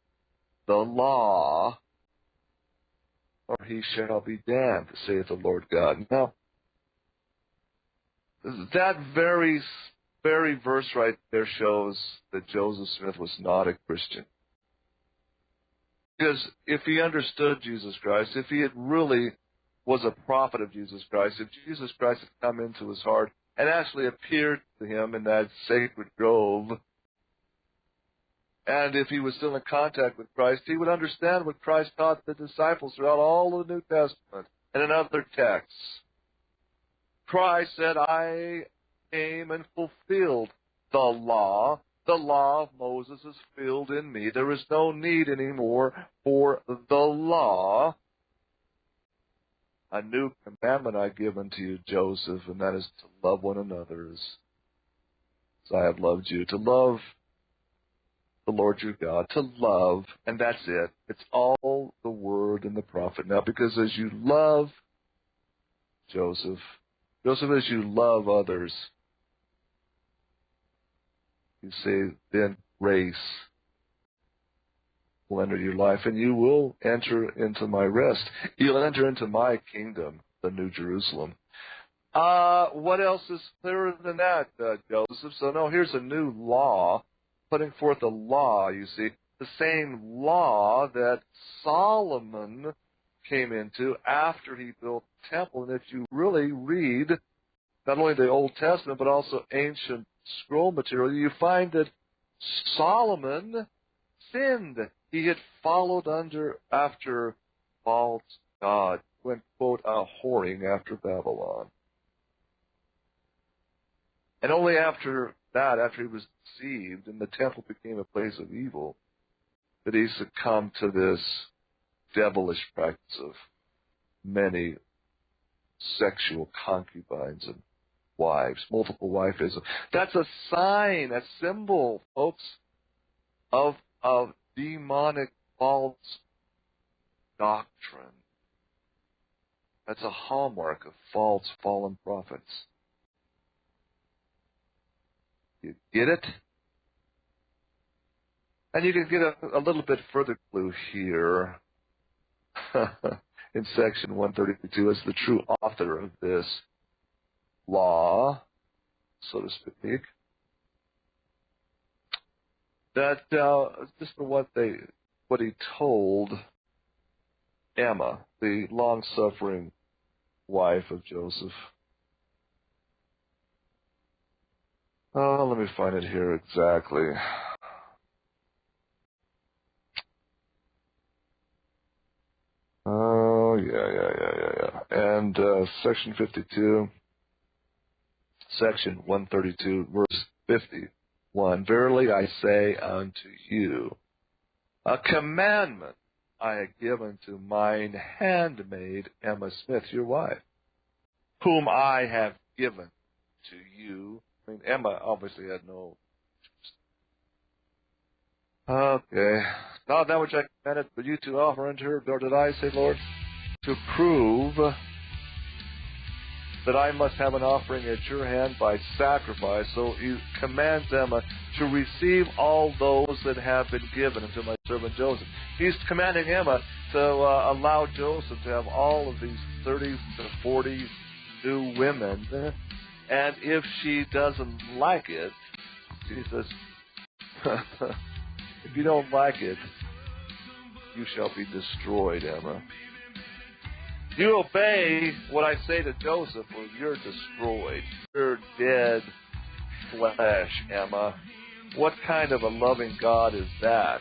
the law, or he shall be damned, saith the Lord God. Now, that very verse right there shows that Joseph Smith was not a Christian. Because if he understood Jesus Christ, if he had really was a prophet of Jesus Christ, if Jesus Christ had come into his heart and actually appeared to him in that sacred grove, and if he was still in contact with Christ, he would understand what Christ taught the disciples throughout all of the New Testament and in other texts. Christ said, I came and fulfilled the law. The law of Moses is filled in me. There is no need anymore for the law. A new commandment I give unto you, Joseph, and that is to love one another as I have loved you. To love the Lord your God. To love, and that's it. It's all the word and the prophet. Now, because as you love Joseph, as you love others, you say, then grace will enter your life, and you will enter into my rest. You'll enter into my kingdom, the New Jerusalem. What else is clearer than that, Joseph? So, no, here's a new law, putting forth a law, you see, the same law that Solomon came into after he built the temple. And if you really read not only the Old Testament but also ancient scroll material, you find that Solomon sinned. He had followed after false God, went, quote, whoring after Babylon. And only after that, after he was deceived and the temple became a place of evil, did he succumb to this devilish practice of many sexual concubines and wives, multiple wifism. That's a sign, a symbol, folks, of demonic false doctrine. That's a hallmark of false, fallen prophets. You get it? And you can get a little bit further clue here in section 132 as the true author of this law, so to speak. That just what he told Emma, the long-suffering wife of Joseph. Oh, let me find it here exactly. Oh, yeah. And section 52, section 132, verse 51. Verily I say unto you, a commandment I have given to mine handmaid Emma Smith, your wife, whom I have given to you. I mean, Emma obviously had no interest. Okay. Not that which I commanded for you to offer unto her, nor did I, say Lord, to prove that I must have an offering at your hand by sacrifice. So he commands Emma to receive all those that have been given unto my servant Joseph. He's commanding Emma to allow Joseph to have all of these 30 to 40 new women. And if she doesn't like it, he says, if you don't like it, you shall be destroyed, Emma. You obey what I say to Joseph, or you're destroyed. You're dead flesh, Emma. What kind of a loving God is that?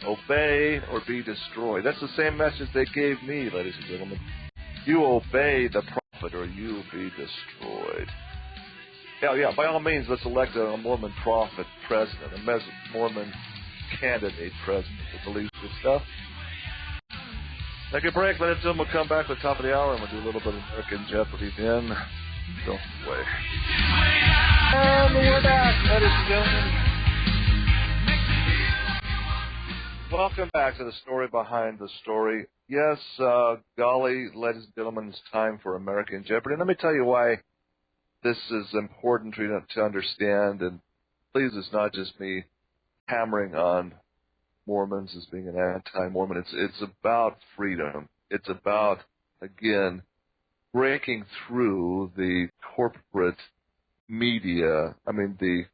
Obey or be destroyed. That's the same message they gave me, ladies and gentlemen. You obey the prophet or you will be destroyed. Yeah, by all means, let's elect a Mormon prophet president, a Mormon candidate president that believes this stuff. Take a break, ladies and gentlemen. We'll come back at the top of the hour and we'll do a little bit of American Jeopardy then. Don't wait. And we're back, ladies and gentlemen. Welcome back to the story behind the story. Yes, golly, ladies and gentlemen, it's time for American Jeopardy. And let me tell you why this is important for you to understand. And please, it's not just me hammering on Mormons as being an anti-Mormon. It's about freedom. It's about, again, breaking through the corporate media, the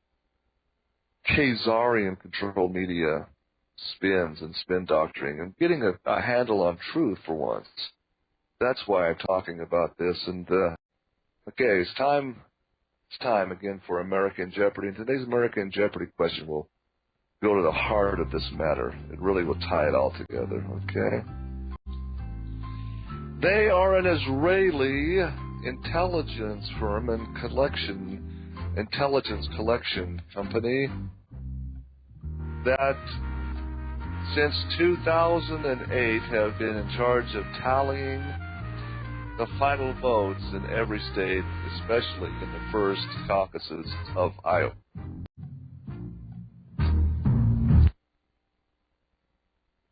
Khazarian-controlled media spins and spin doctrine, and getting a handle on truth for once. That's why I'm talking about this. And, okay, it's time again for American Jeopardy. And today's American Jeopardy question will go to the heart of this matter. It really will tie it all together, okay? They are an Israeli intelligence firm and intelligence collection company that since 2008 have been in charge of tallying the final votes in every state, especially in the first caucuses of Iowa.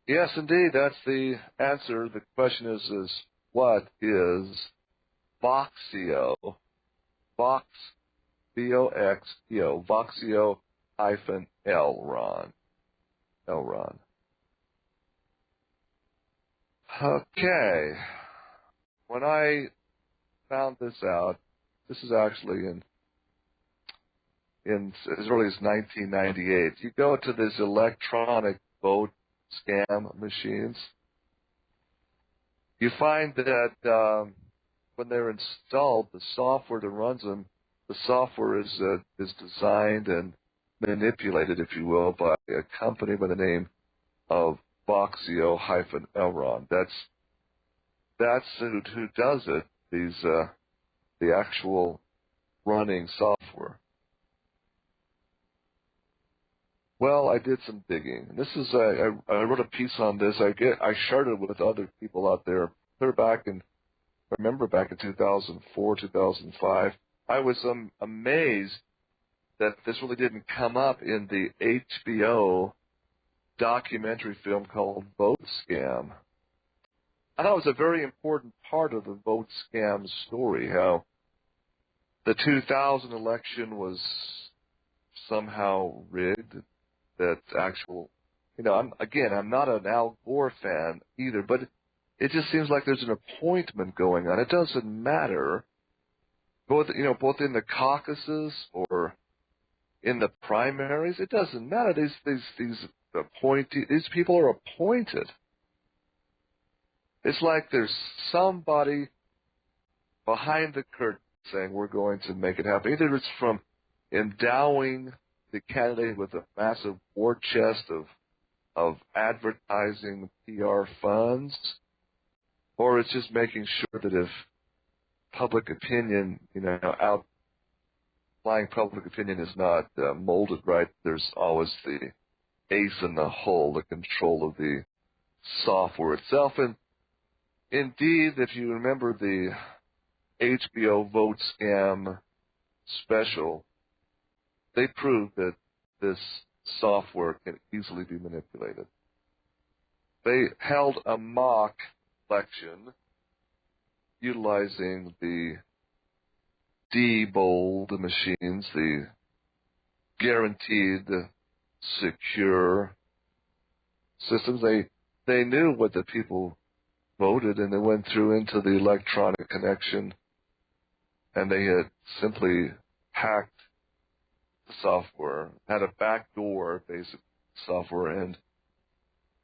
Yes, indeed, that's the answer. The question is what is Voxio? Vox, V-O-X-E-O, Voxio hyphen Elron. Okay. When I found this out, this is actually in as early as 1998. You go to this electronic vote scam machines, you find that when they're installed, the software that runs them, the software is designed and manipulated, if you will, by a company by the name of Voxio-Elron. That's who does it. The actual running software. Well, I did some digging. This is I wrote a piece on this. I shared it with other people out there. Clear back in, I remember back in 2004, 2005. I was amazed that this really didn't come up in the HBO documentary film called Vote Scam. I thought it was a very important part of the vote scam story, how the 2000 election was somehow rigged. That actual, I'm not an Al Gore fan either, but it just seems like there's an appointment going on. It doesn't matter, both in the caucuses or in the primaries. It doesn't matter. These people are appointed. It's like there's somebody behind the curtain saying we're going to make it happen. Either it's from endowing the candidate with a massive war chest of advertising PR funds, or it's just making sure that if public opinion, applying public opinion is not molded right, there's always the ace in the hole, the control of the software itself. And indeed, if you remember the HBO vote scam special, they proved that this software can easily be manipulated. They held a mock election utilizing the Diebold machines, the guaranteed secure systems. They knew what the people voted, and they went through into the electronic connection, and they had simply hacked the software, had a backdoor basic software, and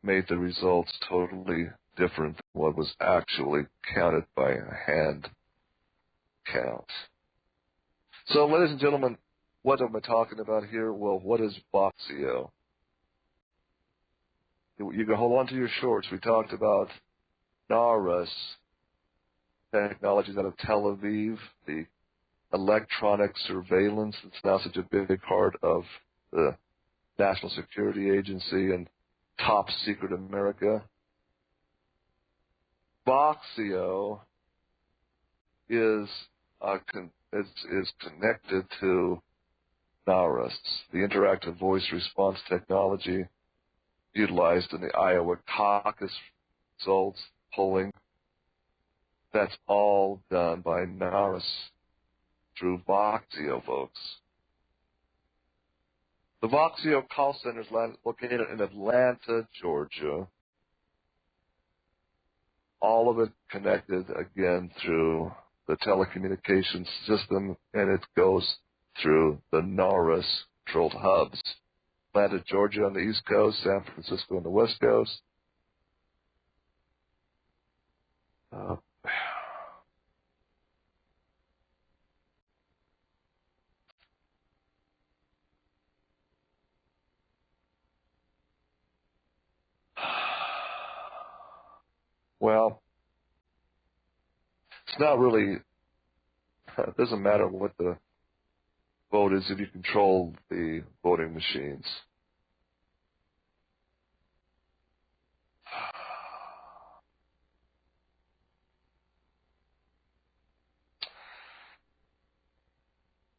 made the results totally different than what was actually counted by a hand count. So, ladies and gentlemen, what am I talking about here? Well, what is Voxio? You can hold on to your shorts. We talked about NARUS technologies out of Tel Aviv, the electronic surveillance that's now such a big part of the National Security Agency and top secret America. Voxio is connected to NARUS, the interactive voice response technology utilized in the Iowa caucus results polling. That's all done by NARUS through Voxio, folks. The Voxio call center is located in Atlanta, Georgia. All of it connected, again, through the telecommunications system, and it goes through the NARUS controlled hubs. Atlanta, Georgia on the East Coast, San Francisco on the West Coast. Well, it's not really, it doesn't matter what the vote is if you control the voting machines.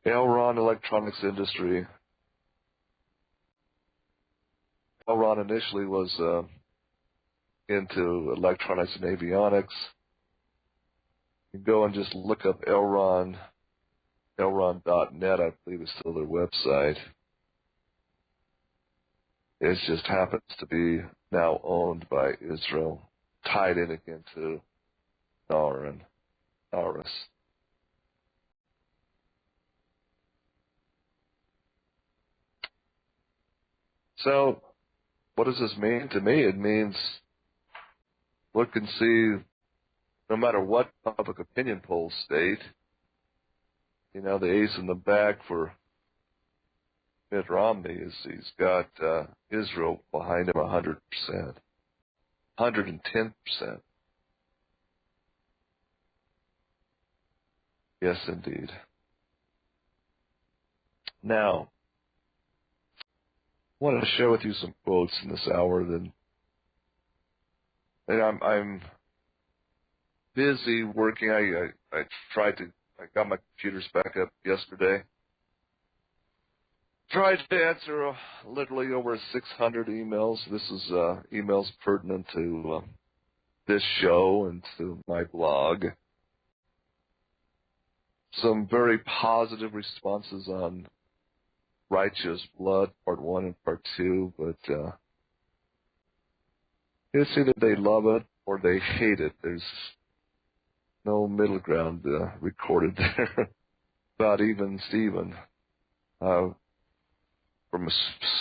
Elron Electronics Industry. Elron initially was into electronics and avionics. You can go and just look up Elron, elron.net, I believe is still their website. It just happens to be now owned by Israel, tied in again to NARUS. So, what does this mean to me? It means look and see no matter what public opinion polls state, the ace in the bag for Mitt Romney is he's got Israel behind him 100%, 110%. Yes, indeed. Now, I want to share with you some quotes in this hour. I'm busy working. I got my computers back up yesterday. Tried to answer literally over 600 emails. This is emails pertinent to this show and to my blog. Some very positive responses on Righteous Blood, Part 1 and Part 2, but it's either they love it or they hate it. There's no middle ground recorded there. About even Stephen, from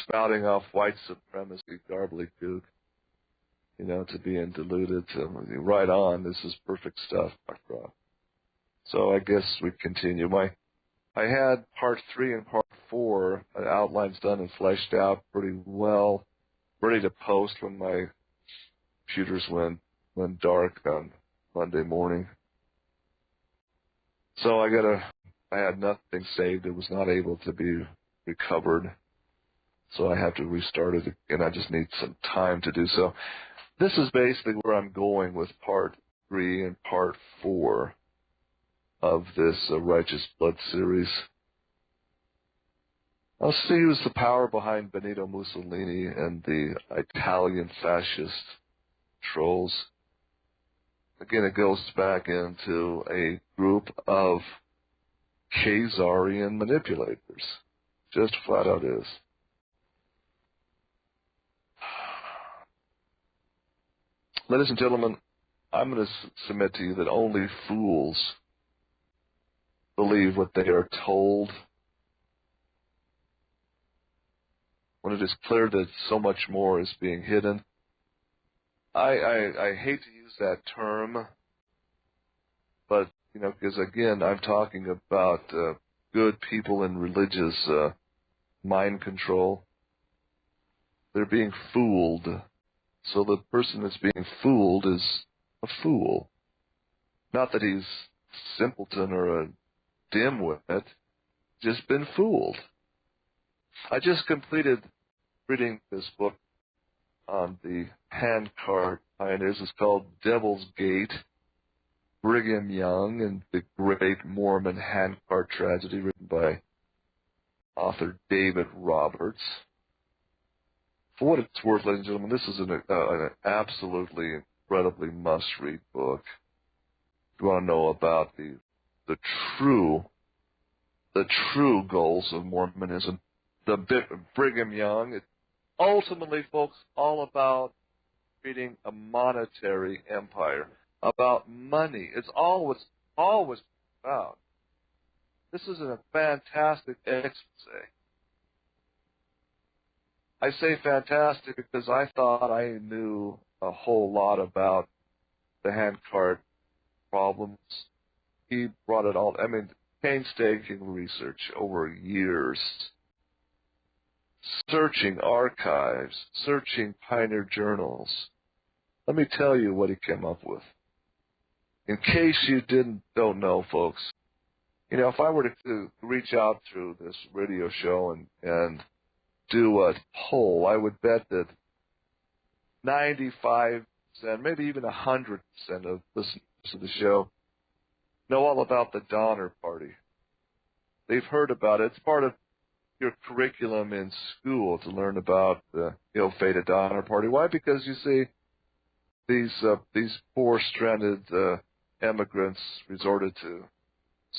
spouting off white supremacy gobbledygook, to being diluted to right on. This is perfect stuff, my God. So I guess we continue. I had Part 3 and Part 4 outlines done and fleshed out pretty well, ready to post when my computers went dark on Monday morning. So I had nothing saved. It was not able to be recovered. So I have to restart it again. I just need some time to do so. This is basically where I'm going with Part 3 and Part 4 of this Righteous Blood series. I'll see who's the power behind Benito Mussolini and the Italian fascist trolls. Again, it goes back into a group of Khazarian manipulators. Just flat out is. Ladies and gentlemen, I'm going to submit to you that only fools believe what they are told when it is clear that so much more is being hidden. I hate to use that term, but, because again, I'm talking about good people in religious mind control. They're being fooled. So the person that's being fooled is a fool. Not that he's simpleton or a dimwit, just been fooled. I just completed reading this book on the handcart pioneers. It's called Devil's Gate, Brigham Young and the Great Mormon Handcart Tragedy, written by author David Roberts. For what it's worth, ladies and gentlemen, this is an absolutely incredibly must-read book. If you want to know about the true goals of Mormonism, the Brigham Young, it's ultimately, folks, all about creating a monetary empire, about money. It's always about. This is a fantastic expose. I say fantastic because I thought I knew a whole lot about the handcart problems. He brought it all, painstaking research over years, searching archives, searching pioneer journals. Let me tell you what he came up with. In case you don't know, folks, if I were to reach out through this radio show and do a poll, I would bet that 95%, maybe even 100% of listeners to the show know all about the Donner Party. They've heard about it. It's part of your curriculum in school to learn about the ill-fated Donner Party. Why? Because you see, these poor stranded immigrants resorted to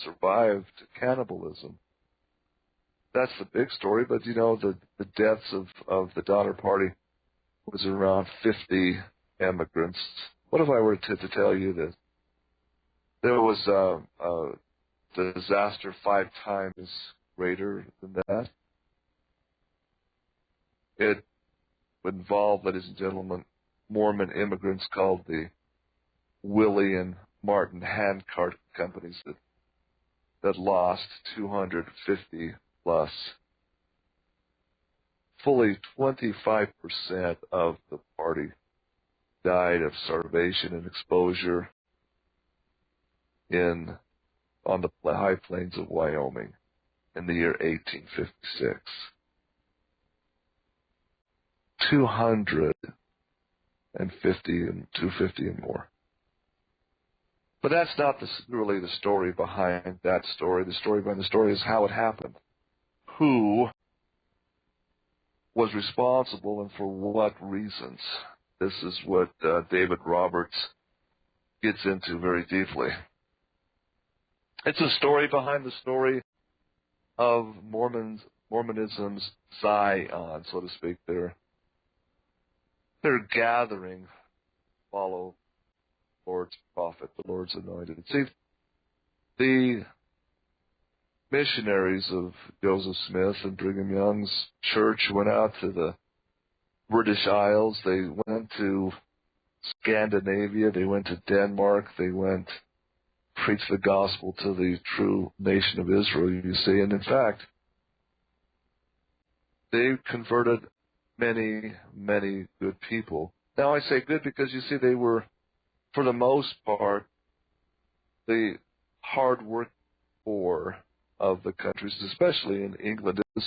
survive to cannibalism. That's the big story, but the deaths of the Donner Party was around 50 immigrants. What if I were to tell you that there was a disaster 5 times greater than that? It would involve, ladies and gentlemen, Mormon immigrants called the Willie and Martin handcart companies that lost 250 plus. Fully 25% of the party died of starvation and exposure on the high plains of Wyoming in the year 1856. 250 and more. But that's not really the story behind that story. The story behind the story is how it happened. Who was responsible and for what reasons? This is what David Roberts gets into very deeply. It's a story behind the story of Mormonism's Zion, so to speak. Their gathering follow Lord's prophet, the Lord's anointed. See, the missionaries of Joseph Smith and Brigham Young's church went out to the British Isles. They went to Scandinavia. They went to Denmark. They went preach the gospel to the true nation of Israel, you see. And in fact, they converted many, many good people. Now I say good because you see they were, for the most part, the hard work poor of the countries, especially in England, is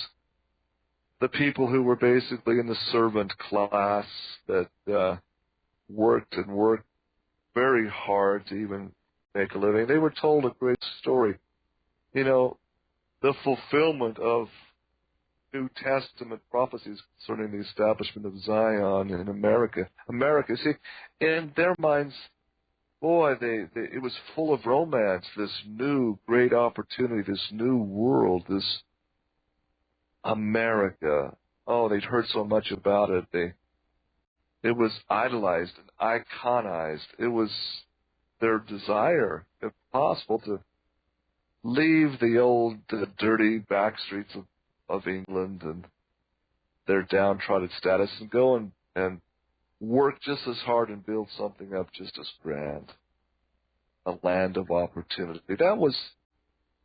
the people who were basically in the servant class that worked very hard to even make a living. They were told a great story. You know, the fulfillment of New Testament prophecies concerning the establishment of Zion in America. See, in their minds, boy, it was full of romance, this new great opportunity, this new world, this America. Oh, they'd heard so much about it. It was idolized and iconized. It was their desire, if possible, to leave the old dirty back streets of England and their downtrodden status and go and work just as hard and build something up just as grand. A land of opportunity. That was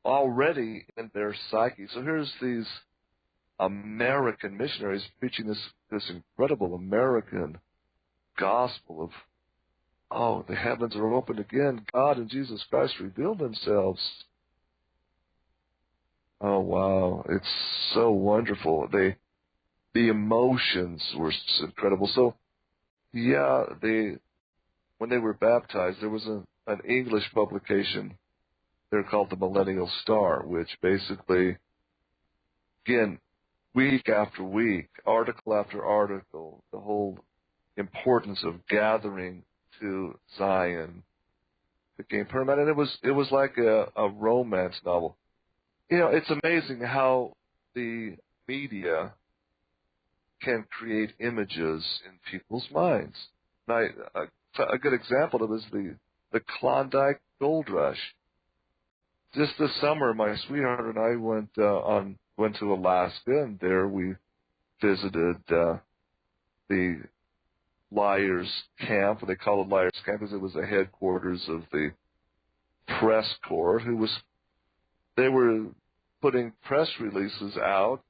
already in their psyche. So here's these American missionaries preaching this incredible American gospel of, oh, the heavens are opened again. God and Jesus Christ revealed themselves. Oh, wow. It's so wonderful. The emotions were incredible. So, yeah, when they were baptized, there was an English publication. They're called the Millennial Star, which basically, again, week after week, article after article, the whole importance of gathering to Zion became permanent. It was like a romance novel. You know, it's amazing how the media can create images in people's minds. Now, a good example of this is the Klondike Gold Rush. Just this summer, my sweetheart and I went to Alaska, and there we visited the Liars Camp. They call it Liars Camp because it was the headquarters of the press corps. They were putting press releases out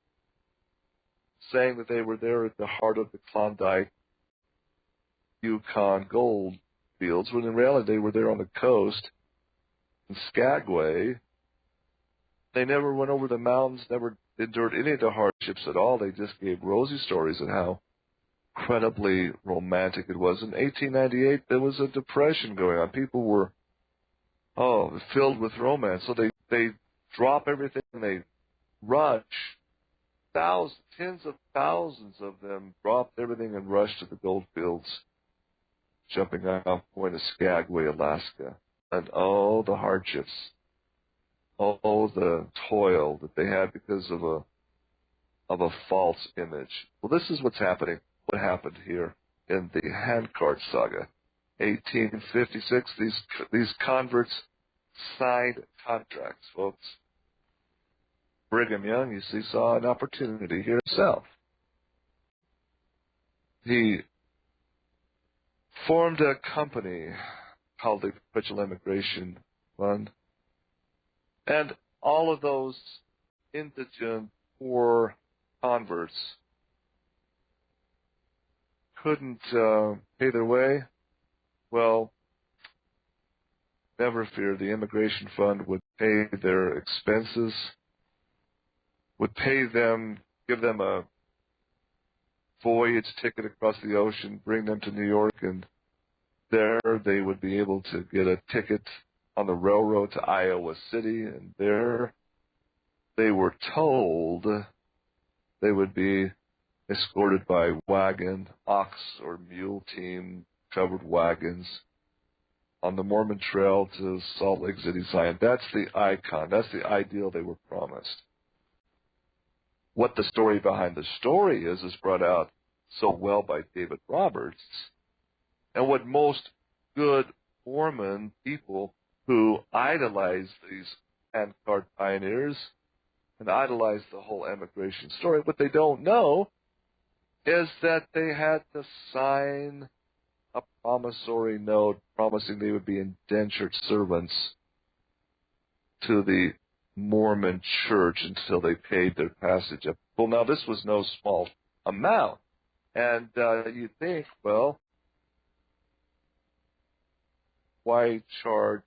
saying that they were there at the heart of the Klondike Yukon gold fields, when in reality they were there on the coast in Skagway. They never went over the mountains, never endured any of the hardships at all. They just gave rosy stories of how incredibly romantic it was. In 1898, there was a depression going on. People were, filled with romance. So they drop everything and they rush. Tens of thousands of them dropped everything and rushed to the gold fields, jumping off Point of Skagway, Alaska. And the hardships, the toil that they had because of a false image. Well, this is what's happening. What happened here in the handcart saga, 1856? These converts signed contracts, folks. Brigham Young, you see, saw an opportunity here himself. He formed a company called the Perpetual Immigration Fund. And all of those indigent, poor converts couldn't pay their way. Well, never fear, the Immigration Fund would pay their expenses, would pay them, give them a voyage ticket across the ocean, bring them to New York, and there they would be able to get a ticket on the railroad to Iowa City, and there they were told they would be escorted by wagon, ox or mule team covered wagons on the Mormon Trail to Salt Lake City, Zion. That's the icon. That's the ideal they were promised. What the story behind the story is brought out so well by David Roberts, and what most good Mormon people who idolize these handcart pioneers and idolize the whole immigration story, what they don't know is that they had to sign a promissory note promising they would be indentured servants to the Mormon church until they paid their passage up. Well, now this was no small amount. And you think, well, why charge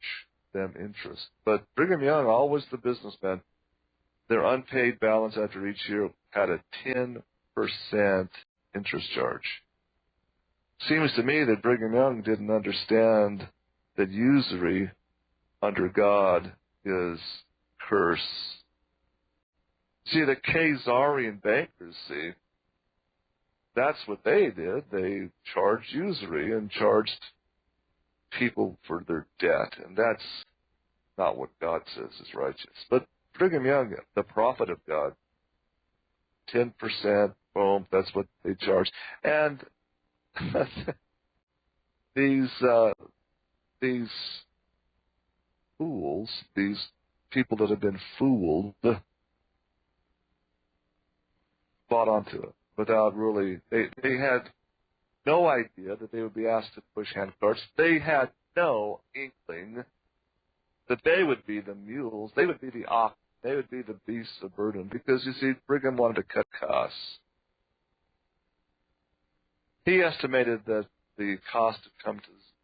them interest? But Brigham Young, always the businessman, their unpaid balance after each year had a 10% interest charge. Seems to me that Brigham Young didn't understand that usury under God is curse. See, the Khazarian bankers, that's what they did. They charged usury and charged people for their debt, and that's not what God says is righteous. But Brigham Young, the prophet of God, 10%, boom, that's what they charged. And these fools, these people that have been fooled, bought onto it without really, they had no idea that they would be asked to push handcarts. They had no inkling that they would be the mules, they would be the ox, they would be the beasts of burden, because, you see, Brigham wanted to cut costs. He estimated that the cost to come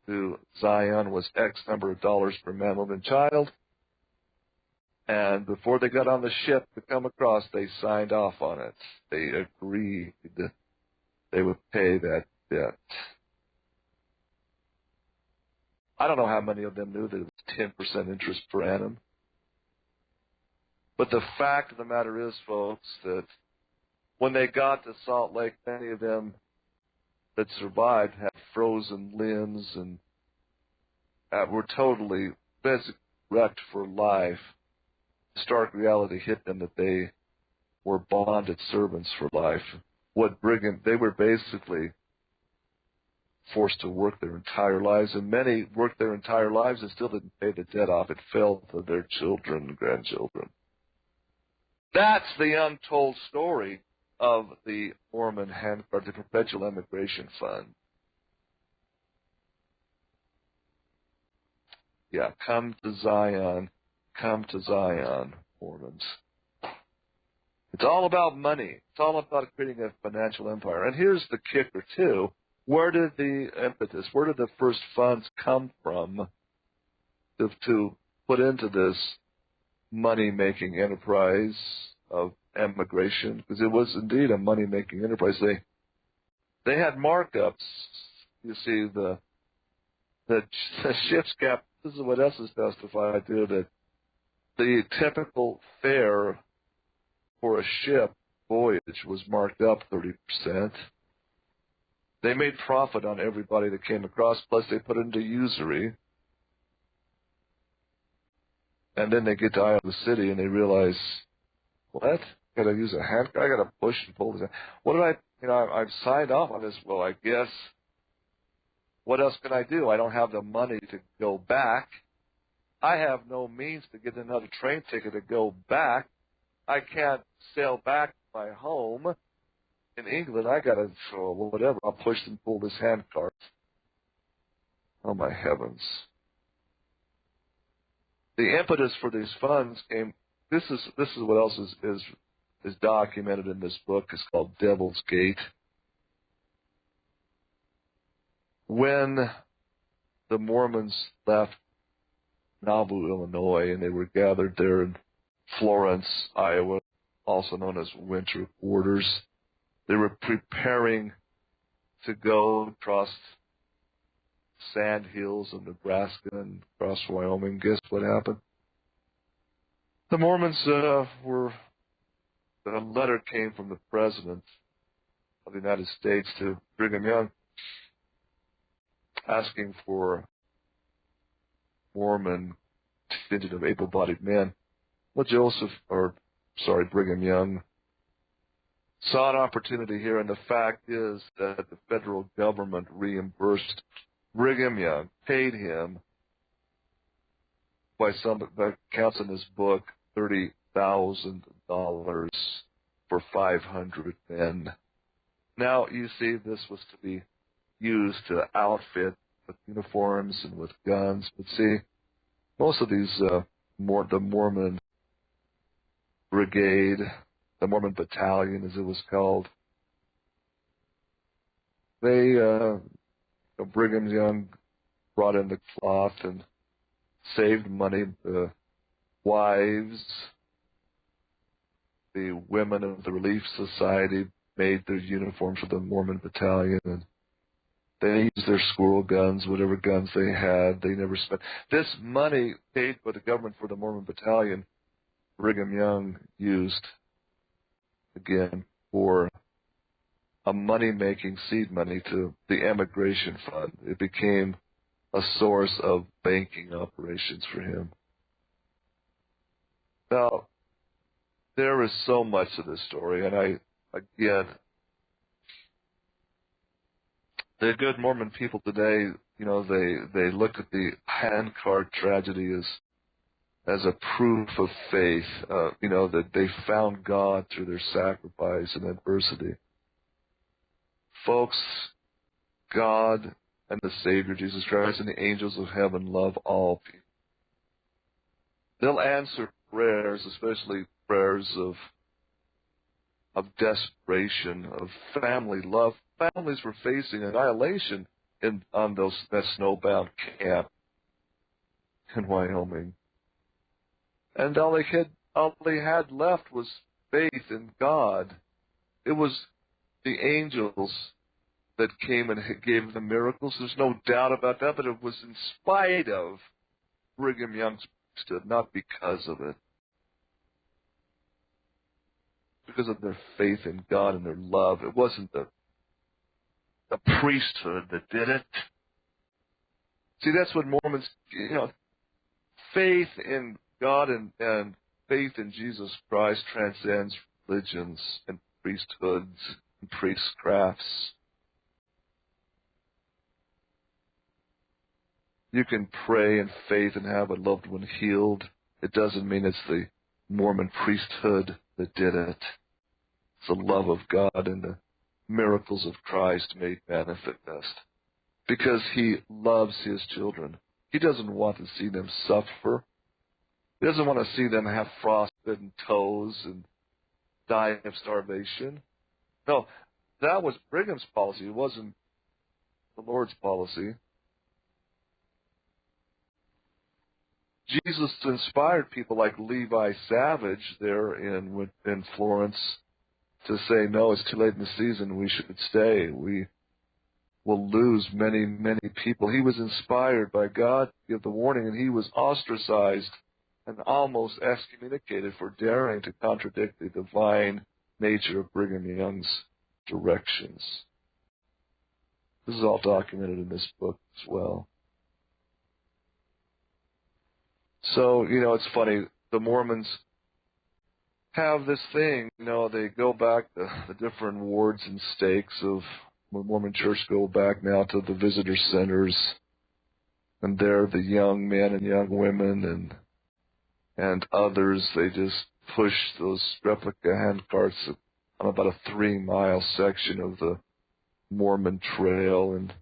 to Zion was X number of dollars per man, woman, and child. And before they got on the ship to come across, they signed off on it. They agreed they would pay that debt. I don't know how many of them knew that it was 10% interest per annum. But the fact of the matter is, folks, that when they got to Salt Lake, many of them that survived had frozen limbs and were totally basically wrecked for life. Stark reality hit them that they were bonded servants for life. They were basically forced to work their entire lives, and many worked their entire lives and still didn't pay the debt off. It fell to their children and grandchildren. That's the untold story of the Mormon handcart, the Perpetual Immigration Fund. Yeah, come to Zion, Mormons. It's all about money. It's all about creating a financial empire. And here's the kicker, too. Where did the impetus, where did the first funds come from to put into this money-making enterprise of emigration? Because it was indeed a money-making enterprise. They had markups. You see, the ship's captain, this is what Esses testified to, that the typical fare for a ship voyage was marked up 30%. They made profit on everybody that came across, plus they put it into usury. And then they get to Iowa City and they realize, what? Got to use a hand? I got to push and pull this. What did I've signed off on this. Well, I guess, what else can I do? I don't have the money to go back. I have no means to get another train ticket to go back. I can't sail back to my home in England. I got to, whatever, I'll push and pull this handcart. Oh, my heavens. the impetus for these funds came. This is what else is documented in this book. It's called Devil's Gate. When the Mormons left Nauvoo, Illinois, and they were gathered there in Florence, Iowa, also known as winter quarters, they were preparing to go across sand hills of Nebraska and across Wyoming. Guess what happened? The Mormons a letter came from the President of the United States to Brigham Young asking for Mormon contingent of able-bodied men. Well, Brigham Young saw an opportunity here, and the fact is that the federal government reimbursed Brigham Young, paid him, by some accounts in this book, $30,000 for 500 men. Now, you see, this was to be used to outfit with uniforms and with guns. But see, most of these, the Mormon Brigade, the Mormon Battalion, as it was called, Brigham Young brought in the cloth and saved money. The wives, the women of the Relief Society made their uniforms for the Mormon Battalion, and they used their squirrel guns, whatever guns they had. They never spent. This money paid by the government for the Mormon Battalion, Brigham Young used, again, for a money-making seed money to the emigration fund. It became a source of banking operations for him. Now, there is so much to this story, and the good Mormon people today, they look at the handcart tragedy as a proof of faith, that they found God through their sacrifice and adversity. Folks, God and the Savior, Jesus Christ, and the angels of heaven love all people. They'll answer prayers, especially prayers of desperation, of family love. Families were facing annihilation on that snowbound camp in Wyoming. And all they had left was faith in God. It was the angels that came and gave them miracles. There's no doubt about that, but it was in spite of Brigham Young's priesthood, not because of it. Because of their faith in God and their love. It wasn't the priesthood that did it. See, that's what Mormons, faith in God and faith in Jesus Christ transcends religions and priesthoods and priestcrafts. You can pray in faith and have a loved one healed. It doesn't mean it's the Mormon priesthood that did it. It's the love of God and the miracles of Christ made manifest. Because He loves His children. He doesn't want to see them suffer. He doesn't want to see them have frostbitten toes and die of starvation. No, that was Brigham's policy. It wasn't the Lord's policy. Jesus inspired people like Levi Savage there in Florence to say, no, it's too late in the season. We should stay. We will lose many, many people. He was inspired by God to give the warning, and he was ostracized and almost excommunicated for daring to contradict the divine nature of Brigham Young's directions. This is all documented in this book as well. So, it's funny. The Mormons have this thing, they go back to the different wards and stakes of the Mormon Church, go back now to the visitor centers, and there the young men and young women and others, they just push those replica handcarts on about a 3-mile section of the Mormon Trail, and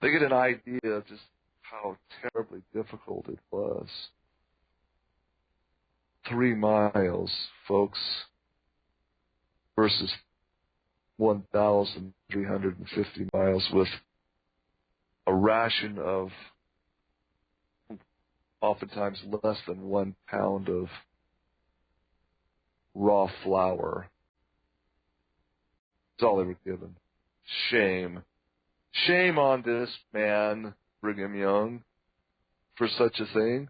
they get an idea of just how terribly difficult it was. 3 miles, folks, versus 1,350 miles with a ration of oftentimes less than 1 pound of raw flour. That's all they were given. Shame. Shame on this man, Brigham Young, for such a thing.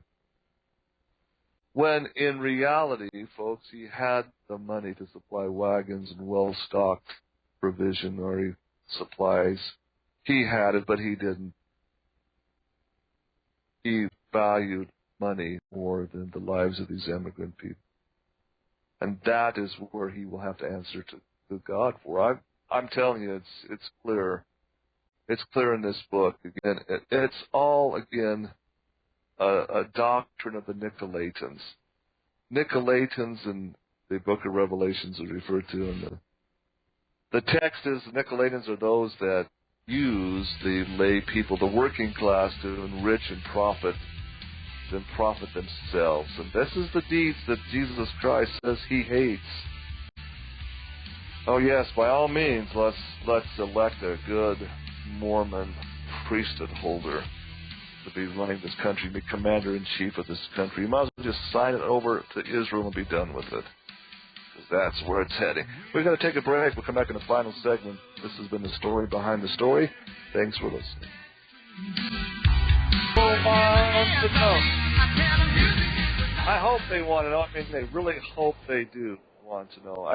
When in reality, folks, he had the money to supply wagons and well-stocked provision or supplies. He had it, but he didn't. He valued money more than the lives of these immigrant people. And that is where he will have to answer to God for. I'm telling you, it's clear. It's clear in this book. Again, it's all, again, a doctrine of the Nicolaitans. Nicolaitans in the book of Revelations are referred to in the text is the Nicolaitans are those that use the lay people, the working class, to enrich and profit themselves. And this is the deeds that Jesus Christ says he hates. Oh yes, by all means, let's elect a good Mormon priesthood holder to be running this country, be commander-in-chief of this country. You might as well just sign it over to Israel and be done with it. Because that's where it's heading. We're going to take a break. We'll come back in the final segment. This has been the story behind the story. Thanks for listening. I hope they want to know. I mean, they really hope they do want to know.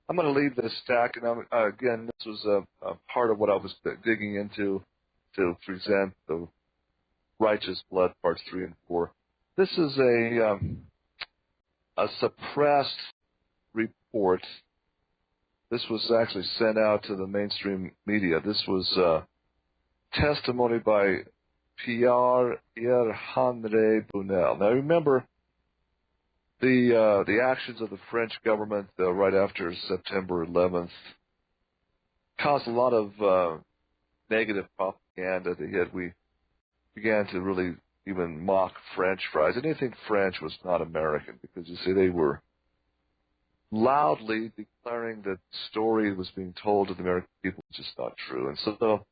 I'm going to leave this stack, and again, this was a part of what I was digging into to present the Righteous Blood, parts 3 and 4. This is a suppressed report. This was actually sent out to the mainstream media. This was testimony by Pierre-Henri Brunel. Now, remember, the actions of the French government right after September 11th caused a lot of negative propaganda to hit. We began to really even mock French fries. Anything French was not American because, you see, they were loudly declaring that the story was being told to the American people was just not true. And so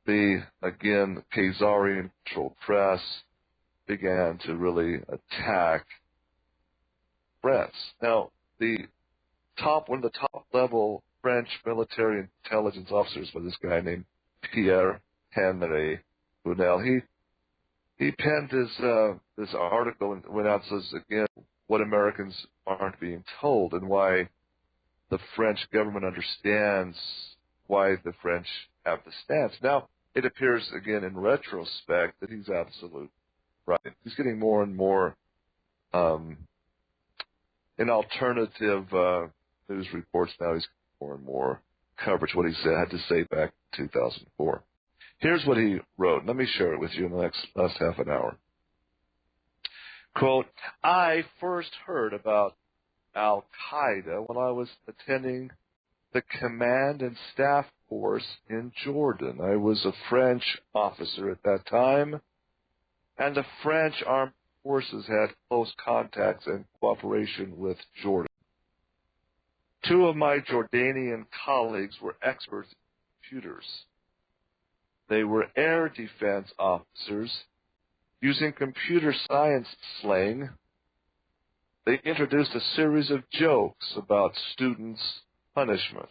the, again, Khazarian-controlled press began to really attack France. Now, one of the top-level French military intelligence officers was this guy named Pierre-Henri Brunel. He penned this article and went out and says, again, what Americans aren't being told and why the French government understands why the French have the stance. Now, it appears, again, in retrospect, that he's absolute right. He's getting more and more in alternative news reports now. He's getting more and more coverage, what he had to say back in 2004. Here's what he wrote. Let me share it with you in the last half an hour. Quote, I first heard about Al-Qaeda when I was attending the command and staff course in Jordan. I was a French officer at that time, and the French armed forces had close contacts and cooperation with Jordan. 2 of my Jordanian colleagues were experts in computers. They were air defense officers. Using computer science slang, they introduced a series of jokes about students' punishment.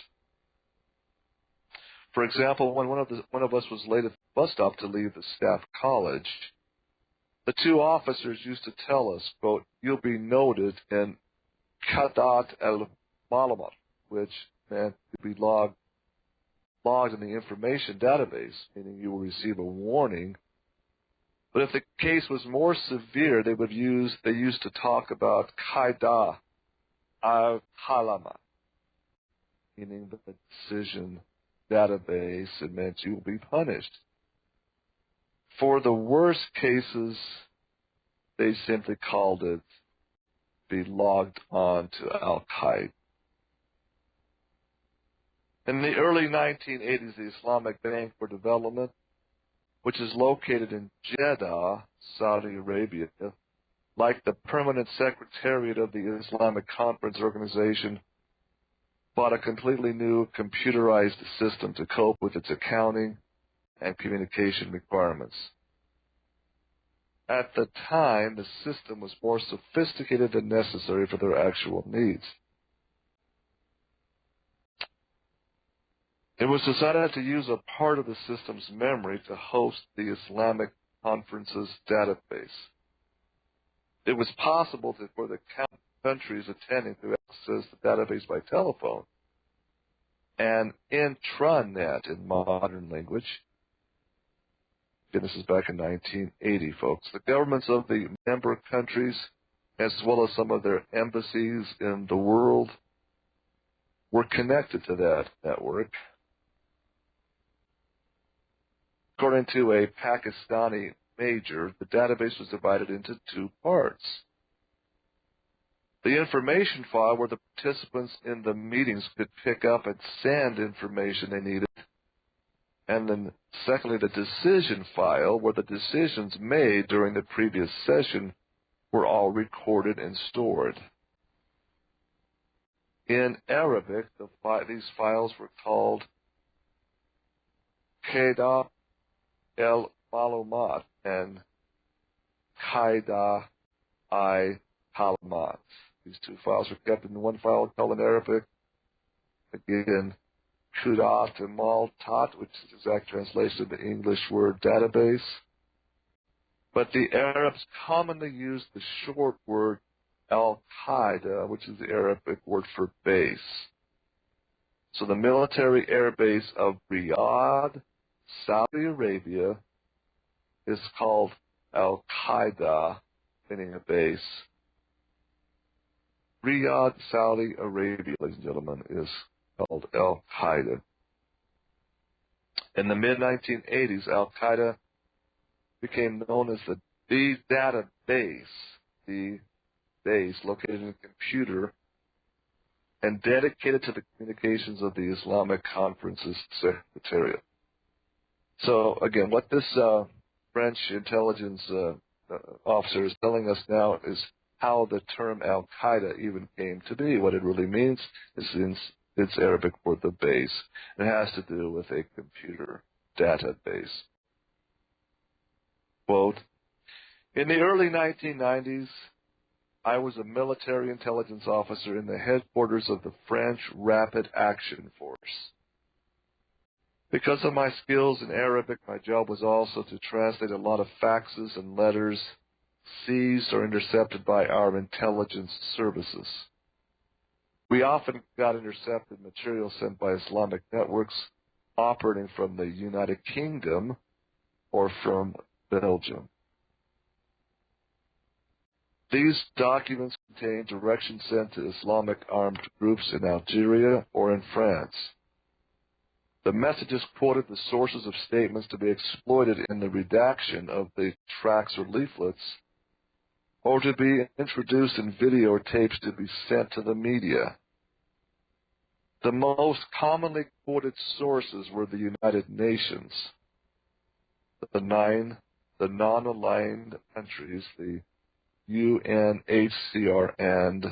For example, when one of us was late at the bus stop to leave the staff college, the 2 officers used to tell us, quote, you'll be noted in Qadat al-Malamat, which meant to be logged in the information database, meaning you will receive a warning. But if the case was more severe, they used to talk about Qaida al-Halama, meaning the decision database. It meant you will be punished. For the worst cases, they simply called it be logged on to Al-Qaeda. In the early 1980s, the Islamic Bank for Development, which is located in Jeddah, Saudi Arabia, like the Permanent Secretariat of the Islamic Conference Organization, bought a completely new computerized system to cope with its accounting and communication requirements. At the time, the system was more sophisticated than necessary for their actual needs. It was decided to use a part of the system's memory to host the Islamic Conference's database. It was possible for the countries attending to access the database by telephone and intranet in modern language. Again, this is back in 1980, folks. The governments of the member countries, as well as some of their embassies in the world, were connected to that network. According to a Pakistani major, the database was divided into two parts. The information file, where the participants in the meetings could pick up and send information they needed. And then, secondly, the decision file, where the decisions made during the previous session were all recorded and stored. In Arabic, these files were called Qaida el-Malumat and Qaida i-Kalimat. These two files were kept in one file called in Arabic. Again, Qudat and Maltat, which is the exact translation of the English word database. But the Arabs commonly used the short word al-Qaeda, which is the Arabic word for base. So the military air base of Riyadh, Saudi Arabia, is called al-Qaeda, meaning a base. Riyadh, Saudi Arabia, ladies and gentlemen, is called al-Qaeda. In the mid-1980s, al-Qaeda became known as the database, the base located in a computer and dedicated to the communications of the Islamic Conference's Secretariat. So, again, what this French intelligence officer is telling us now is how the term al-Qaeda even came to be. What it really means is it's Arabic for the base. It has to do with a computer database. Quote, in the early 1990s, I was a military intelligence officer in the headquarters of the French Rapid Action Force. Because of my skills in Arabic, my job was also to translate a lot of faxes and letters seized or intercepted by our intelligence services. We often got intercepted material sent by Islamic networks operating from the United Kingdom or from Belgium. These documents contain directions sent to Islamic armed groups in Algeria or in France. The messages quoted the sources of statements to be exploited in the redaction of the tracts or leaflets, or to be introduced in video or tapes to be sent to the media. The most commonly quoted sources were the United Nations, the non-aligned countries, the UNHCR, and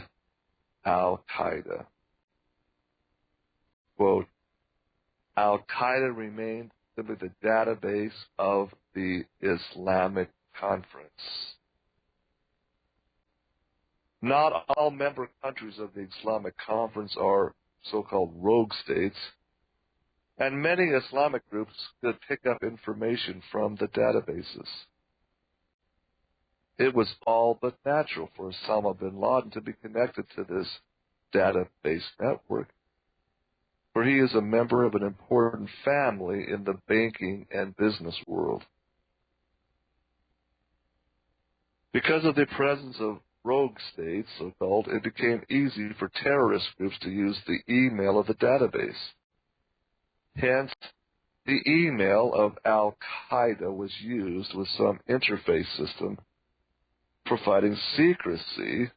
Al-Qaeda. Quote, Al-Qaeda remained simply the database of the Islamic Conference. Not all member countries of the Islamic Conference are so-called rogue states, and many Islamic groups could pick up information from the databases. It was all but natural for Osama bin Laden to be connected to this database network, for he is a member of an important family in the banking and business world. Because of the presence of rogue states, so-called, it became easy for terrorist groups to use the email of the database. Hence, the email of Al-Qaeda was used with some interface system providing secrecy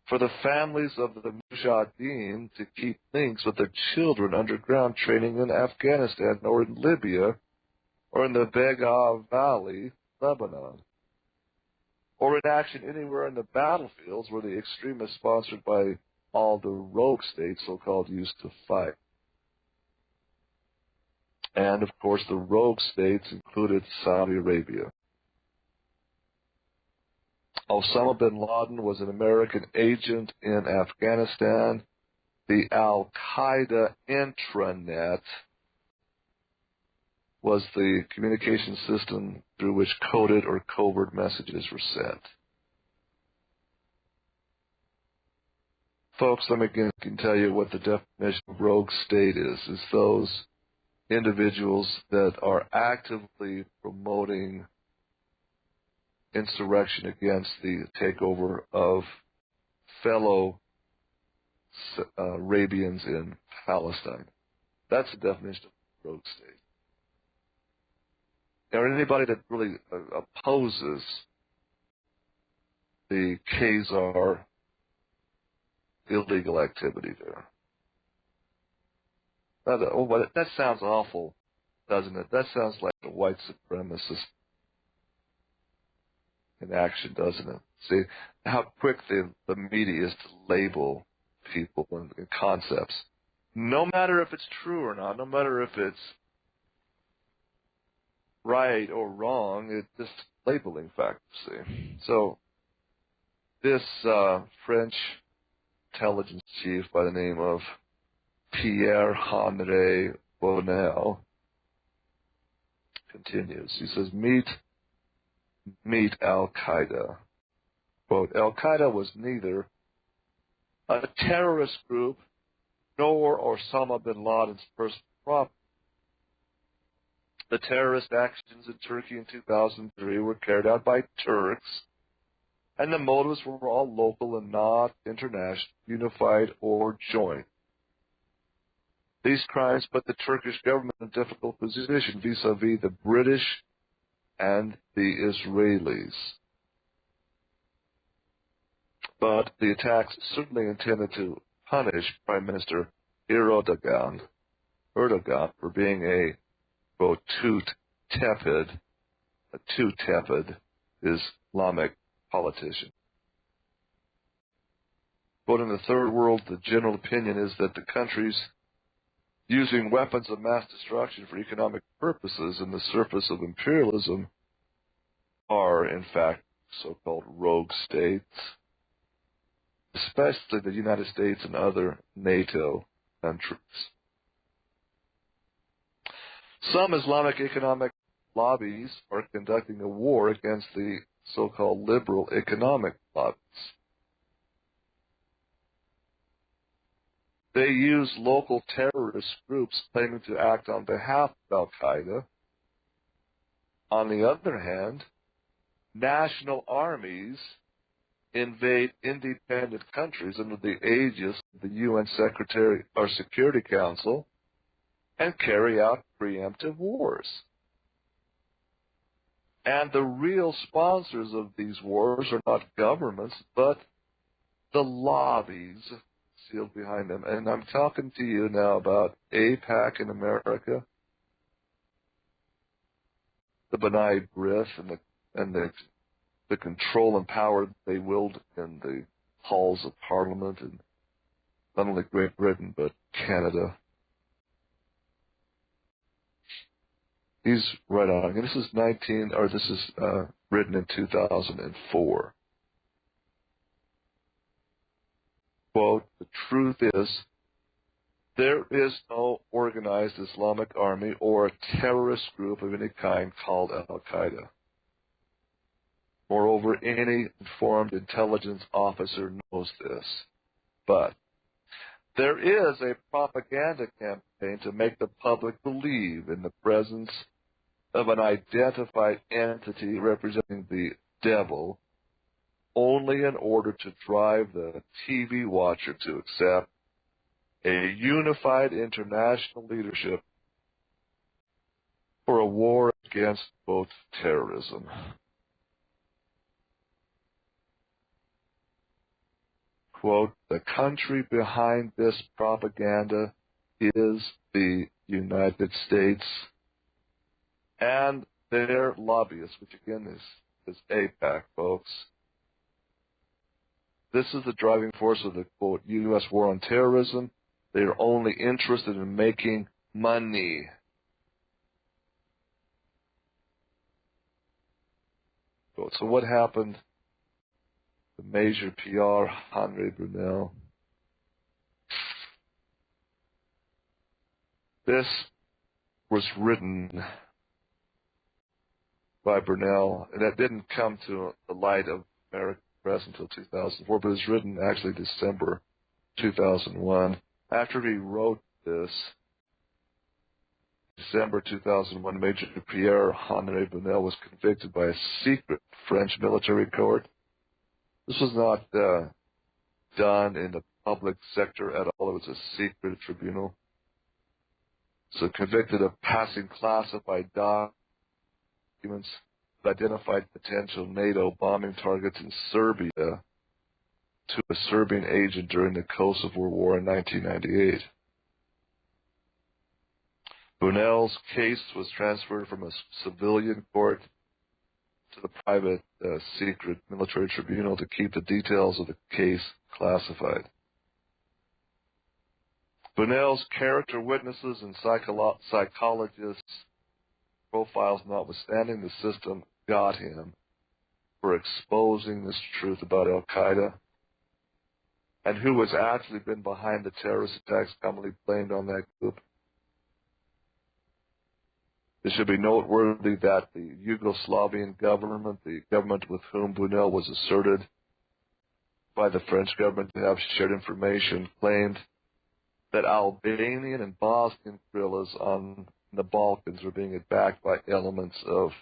for the families of the Mujahideen to keep links with their children underground training in Afghanistan or in Libya or in the Begaa Valley, Lebanon. or in action anywhere in the battlefields where the extremists sponsored by all the rogue states, so-called, used to fight. And, of course, the rogue states included Saudi Arabia. Osama bin Laden was an American agent in Afghanistan. The Al-Qaeda intranet was the communication system through which coded or covert messages were sent. Folks, let me again tell you what the definition of rogue state is those individuals that are actively promoting insurrection against the takeover of fellow Arabians in Palestine. That's the definition of rogue state. Or anybody that really opposes the Khazar illegal activity there. That sounds awful, doesn't it? That sounds like a white supremacist in action, doesn't it? See how quick the media is to label people and concepts. No matter if it's true or not, no matter if it's right or wrong, it's just labeling factors, see. So this French intelligence chief by the name of Pierre-Henri Bonnel continues. He says, meet Al-Qaeda. Quote, Al-Qaeda was neither a terrorist group nor Osama bin Laden's personal property. The terrorist actions in Turkey in 2003 were carried out by Turks, and the motives were all local and not international, unified, or joint. These crimes put the Turkish government in a difficult position vis-a-vis the British and the Israelis. But the attacks certainly intended to punish Prime Minister Erdogan for being a, quote, too tepid Islamic politician. But in the third world, the general opinion is that the countries using weapons of mass destruction for economic purposes in the surface of imperialism are, in fact, so-called rogue states, especially the United States and other NATO countries. Some Islamic economic lobbies are conducting a war against the so-called liberal economic lobbies. They use local terrorist groups claiming to act on behalf of Al-Qaeda. On the other hand, national armies invade independent countries under the aegis of the UN Security Council and carry out preemptive wars. And the real sponsors of these wars are not governments, but the lobbies sealed behind them. And I'm talking to you now about AIPAC in America, the B'nai B'rith, and the control and power they wield in the halls of Parliament in not only Great Britain but Canada. He's right on. And this is written in 2004. Quote, the truth is, there is no organized Islamic army or a terrorist group of any kind called Al-Qaeda. Moreover, any informed intelligence officer knows this. But there is a propaganda campaign to make the public believe in the presence of an identified entity representing the devil only in order to drive the TV watcher to accept a unified international leadership for a war against both terrorism. Quote, the country behind this propaganda is the United States and their lobbyists, which again is is AIPAC, folks. This is the driving force of the, quote, U.S. war on terrorism. They are only interested in making money. So what happened? The major PR, Henri Brunel. This was written by Brunel, and that didn't come to the light of American press until 2004, but it was written actually December 2001. After he wrote this, December 2001, Major Pierre-Henri Brunel was convicted by a secret French military court. This was not done in the public sector at all. It was a secret tribunal. So convicted of passing classified documents that identified potential NATO bombing targets in Serbia to a Serbian agent during the Kosovo War in 1998. Brunel's case was transferred from a civilian court to the private secret military tribunal to keep the details of the case classified. Brunel's character witnesses and psychologists' profiles notwithstanding, the system got him for exposing this truth about Al-Qaeda and who has actually been behind the terrorist attacks commonly blamed on that group. It should be noteworthy that the Yugoslavian government, the government with whom Brunel was asserted by the French government to have shared information, claimed that Albanian and Bosnian guerrillas on the Balkans were being attacked by elements of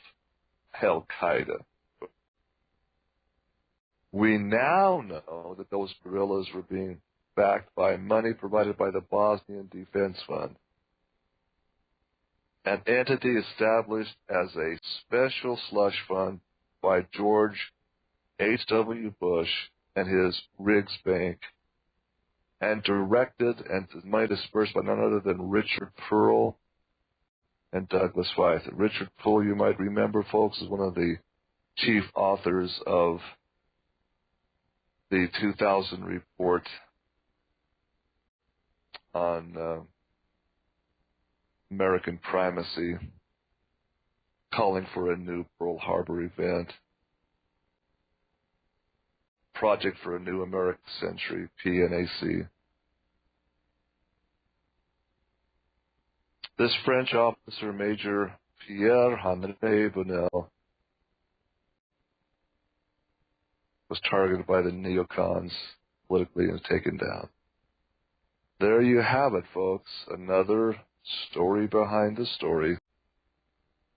Al-Qaeda. We now know that those guerrillas were being backed by money provided by the Bosnian Defense Fund, an entity established as a special slush fund by George H.W. Bush and his Riggs Bank, and directed and money dispersed by none other than Richard Pearl and Douglas Feith. Richard Pearl, you might remember, folks, is one of the chief authors of the 2000 report on American primacy, calling for a new Pearl Harbor event, Project for a New American Century, PNAC. This French officer, Major Pierre-Henri Brunel, was targeted by the neocons politically and taken down. There you have it, folks. Another story behind the story.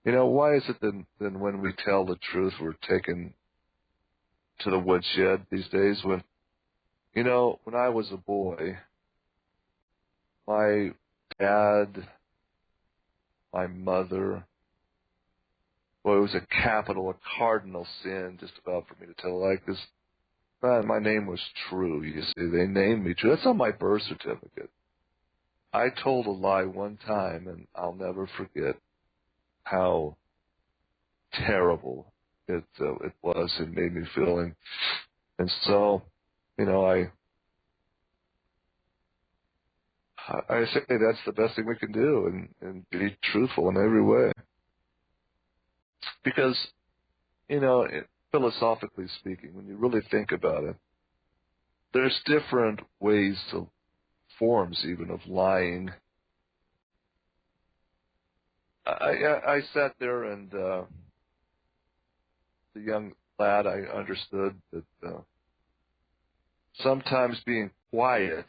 You know, why is it then when we tell the truth, we're taken to the woodshed these days? When I was a boy, my dad, my mother, well, it was a capital, a cardinal sin just about for me to tell a lie, because my name was True, you see. They named me True. That's on my birth certificate. I told a lie one time, and I'll never forget how terrible it was. It made me feel. And so, I say that's the best thing we can do, and be truthful in every way. Because, philosophically speaking, when you really think about it, there's different forms even of lying. I sat there, and the young lad, I understood that sometimes being quiet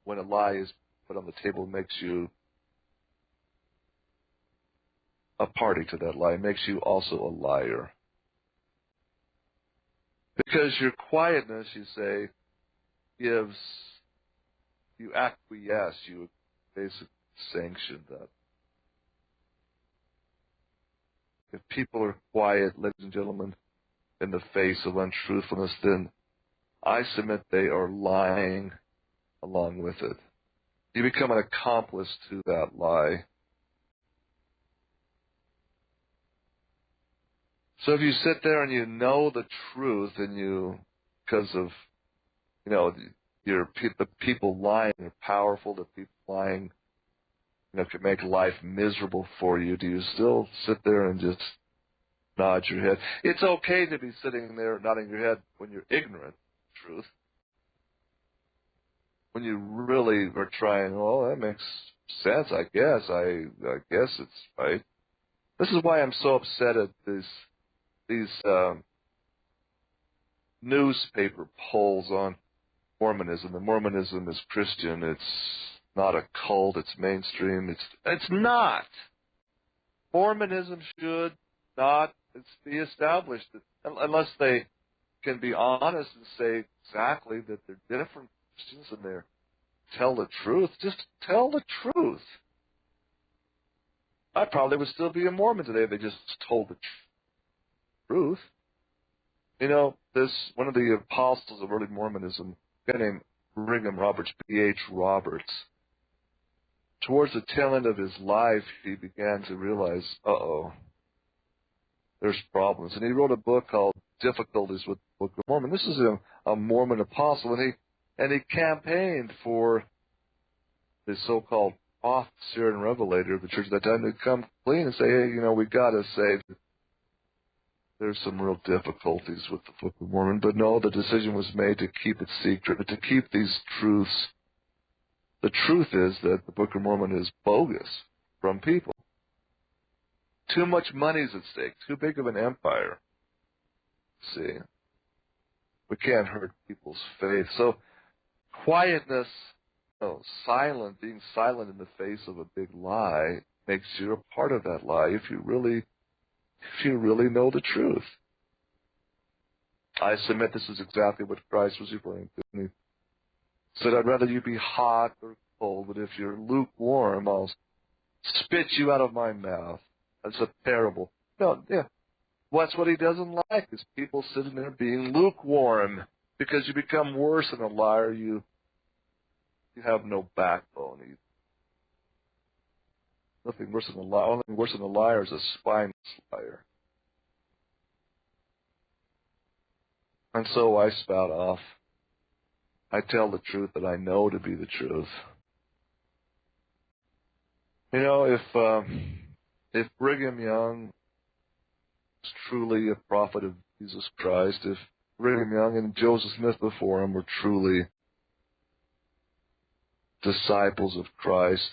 when a lie is put on the table makes you a party to that lie, makes you also a liar. Because your quietness, you say, you acquiesce, you basically sanction that. If people are quiet, ladies and gentlemen, in the face of untruthfulness, then I submit they are lying along with it. You become an accomplice to that lie. So if you sit there and you know the truth, and because of, the people lying are powerful, the people lying, could make life miserable for you, do you still sit there and just nod your head? It's okay to be sitting there nodding your head when you're ignorant of the truth. When you really are trying, that makes sense, I guess. I guess it's right. This is why I'm so upset at these newspaper polls on Mormonism. And Mormonism is Christian. It's not a cult. It's mainstream. It's not. Mormonism should not be established unless they can be honest and say exactly that they're different Christians and they tell the truth. Just tell the truth. I probably would still be a Mormon today if they just told the truth. One of the apostles of early Mormonism, a guy named Brigham Roberts, P.H. Roberts, towards the tail end of his life, he began to realize, there's problems. And he wrote a book called Difficulties with the Book of Mormon. This is a Mormon apostle, and he campaigned for the so-called prophet, seer, and revelator of the church at that time to come clean and say, hey, we got to say that there's some real difficulties with the Book of Mormon. But no, the decision was made to keep it secret, to keep these truths. The truth is that the Book of Mormon is bogus from people. Too much money's at stake, too big of an empire. See, we can't hurt people's faith. So quietness, being silent in the face of a big lie makes you a part of that lie if you really know the truth. I submit this is exactly what Christ was referring to. And he said, I'd rather you be hot or cold, but if you're lukewarm, I'll spit you out of my mouth. That's a parable. No, yeah. That's what he doesn't like, is people sitting there being lukewarm. Because you become worse than a liar, you have no backbone. Nothing worse than a liar. Only worse than a liar is a spineless liar. And so I spout off. I tell the truth that I know to be the truth. If Brigham Young was truly a prophet of Jesus Christ, if Brigham Young and Joseph Smith before him were truly disciples of Christ,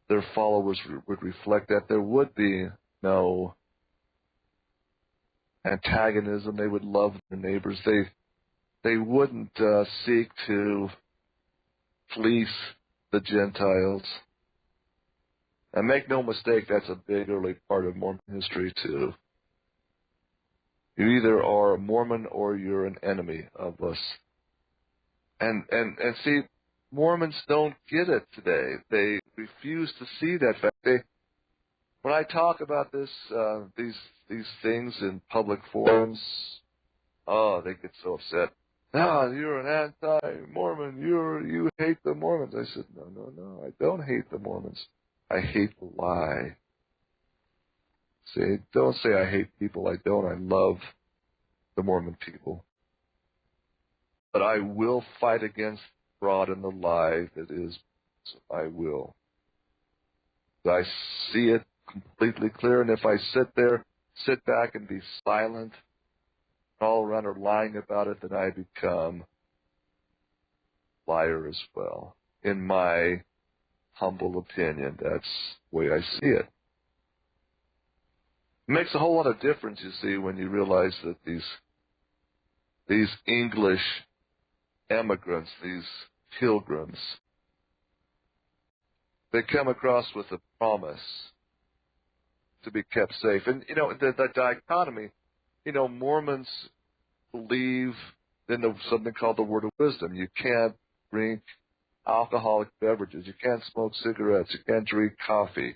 their followers would reflect that. There would be no antagonism. They would love their neighbors. They wouldn't seek to fleece the Gentiles. And make no mistake, that's a big early part of Mormon history too. You either are a Mormon or you're an enemy of us. And see, Mormons don't get it today. They refuse to see that fact. When I talk about these things in public forums, they get so upset. You're an anti-Mormon. You hate the Mormons. I said, no, I don't hate the Mormons. I hate the lie. See, don't say I hate people. I don't. I love the Mormon people. But I will fight against fraud and the lie that is. I will. I see it completely clear, and if I sit back and be silent, all around are lying about it, then I become a liar as well. In my humble opinion, that's the way I see it. It makes a whole lot of difference, you see, when you realize that these English emigrants, these pilgrims, they come across with a promise to be kept safe. And, the dichotomy, Mormons believe in something called the word of wisdom. You can't drink alcoholic beverages. You can't smoke cigarettes. You can't drink coffee.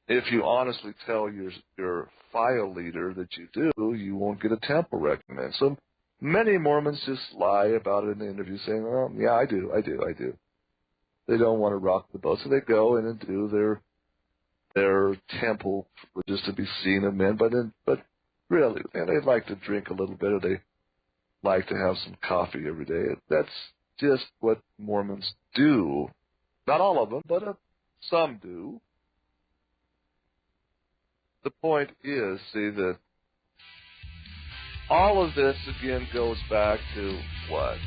If you honestly tell your file leader that you do, you won't get a temple recommend. So many Mormons just lie about it in the interview, saying, "Oh, yeah, I do." They don't want to rock the boat, so they go in and do their temple just to be seen of men, but really, and they like to drink a little bit, or they like to have some coffee every day. That's just what Mormons do. Not all of them, but some do. The point is, see, that all of this, again, goes back to what?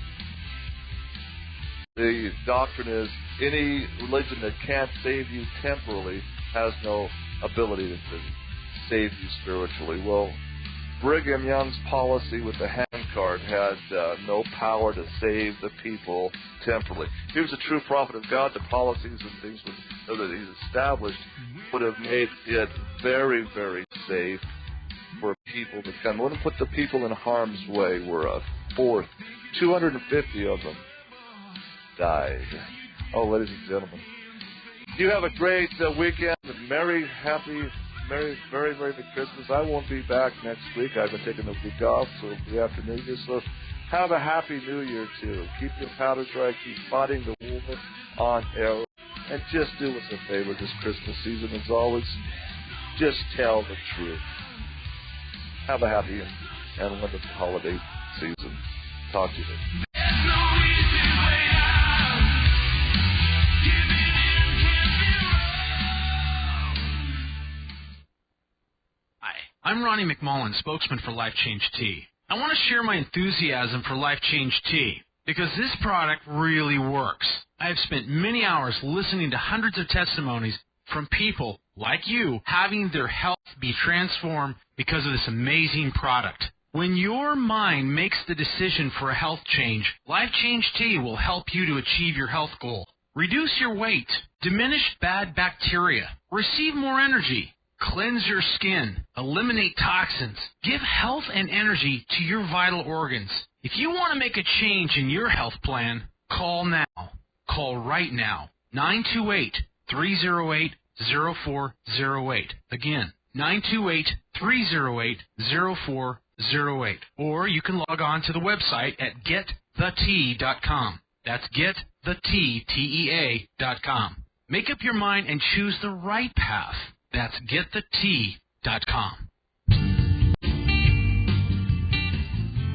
The doctrine is any religion that can't save you temporally has no ability to save you spiritually. Well, Brigham Young's policy with the handcart had no power to save the people temporally. If he was a true prophet of God, the policies and things that he's established would have made it very, very safe for people to come. Wouldn't put the people in harm's way. We're a fourth. 250 of them died. Oh, ladies and gentlemen, you have a great weekend. Merry, very, very good Christmas. I won't be back next week. I've been taking a week off, so it'll be after New Year. So have a happy New Year, too. Keep your powder dry. Keep fighting the war on error. And just do us a favor this Christmas season, as always. Just tell the truth. Have a happy and wonderful holiday season. Talk to you later. I'm Ronnie McMullen, spokesman for Life Change Tea. I want to share my enthusiasm for Life Change Tea because this product really works. I have spent many hours listening to hundreds of testimonies from people like you having their health be transformed because of this amazing product. When your mind makes the decision for a health change, Life Change Tea will help you to achieve your health goal. Reduce your weight, diminish bad bacteria, receive more energy, cleanse your skin, eliminate toxins, give health and energy to your vital organs. If you want to make a change in your health plan, call now. Call right now. 928-308-0408. Again, 928-308-0408. Or you can log on to the website at getthetea.com. That's getthetea.com. Make up your mind and choose the right path. That's getthetea.com.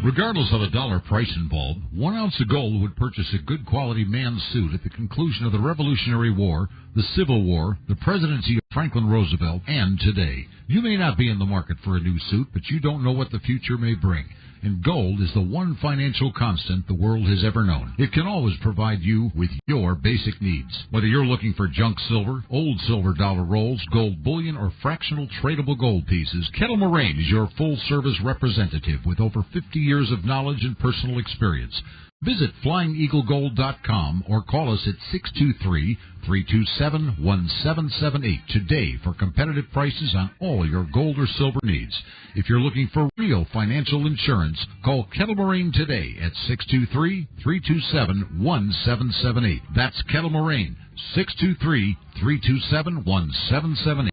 Regardless of the dollar price involved, 1 ounce of gold would purchase a good quality man's suit at the conclusion of the Revolutionary War, the Civil War, the presidency of Franklin Roosevelt, and today. You may not be in the market for a new suit, but you don't know what the future may bring. And gold is the one financial constant the world has ever known. It can always provide you with your basic needs. Whether you're looking for junk silver, old silver dollar rolls, gold bullion, or fractional tradable gold pieces, Kettle Moraine is your full-service representative with over 50 years of knowledge and personal experience. Visit FlyingEagleGold.com or call us at 623-327-1778 today for competitive prices on all your gold or silver needs. If you're looking for real financial insurance, call Kettle Moraine today at 623-327-1778. That's Kettle Moraine, 623-327-1778.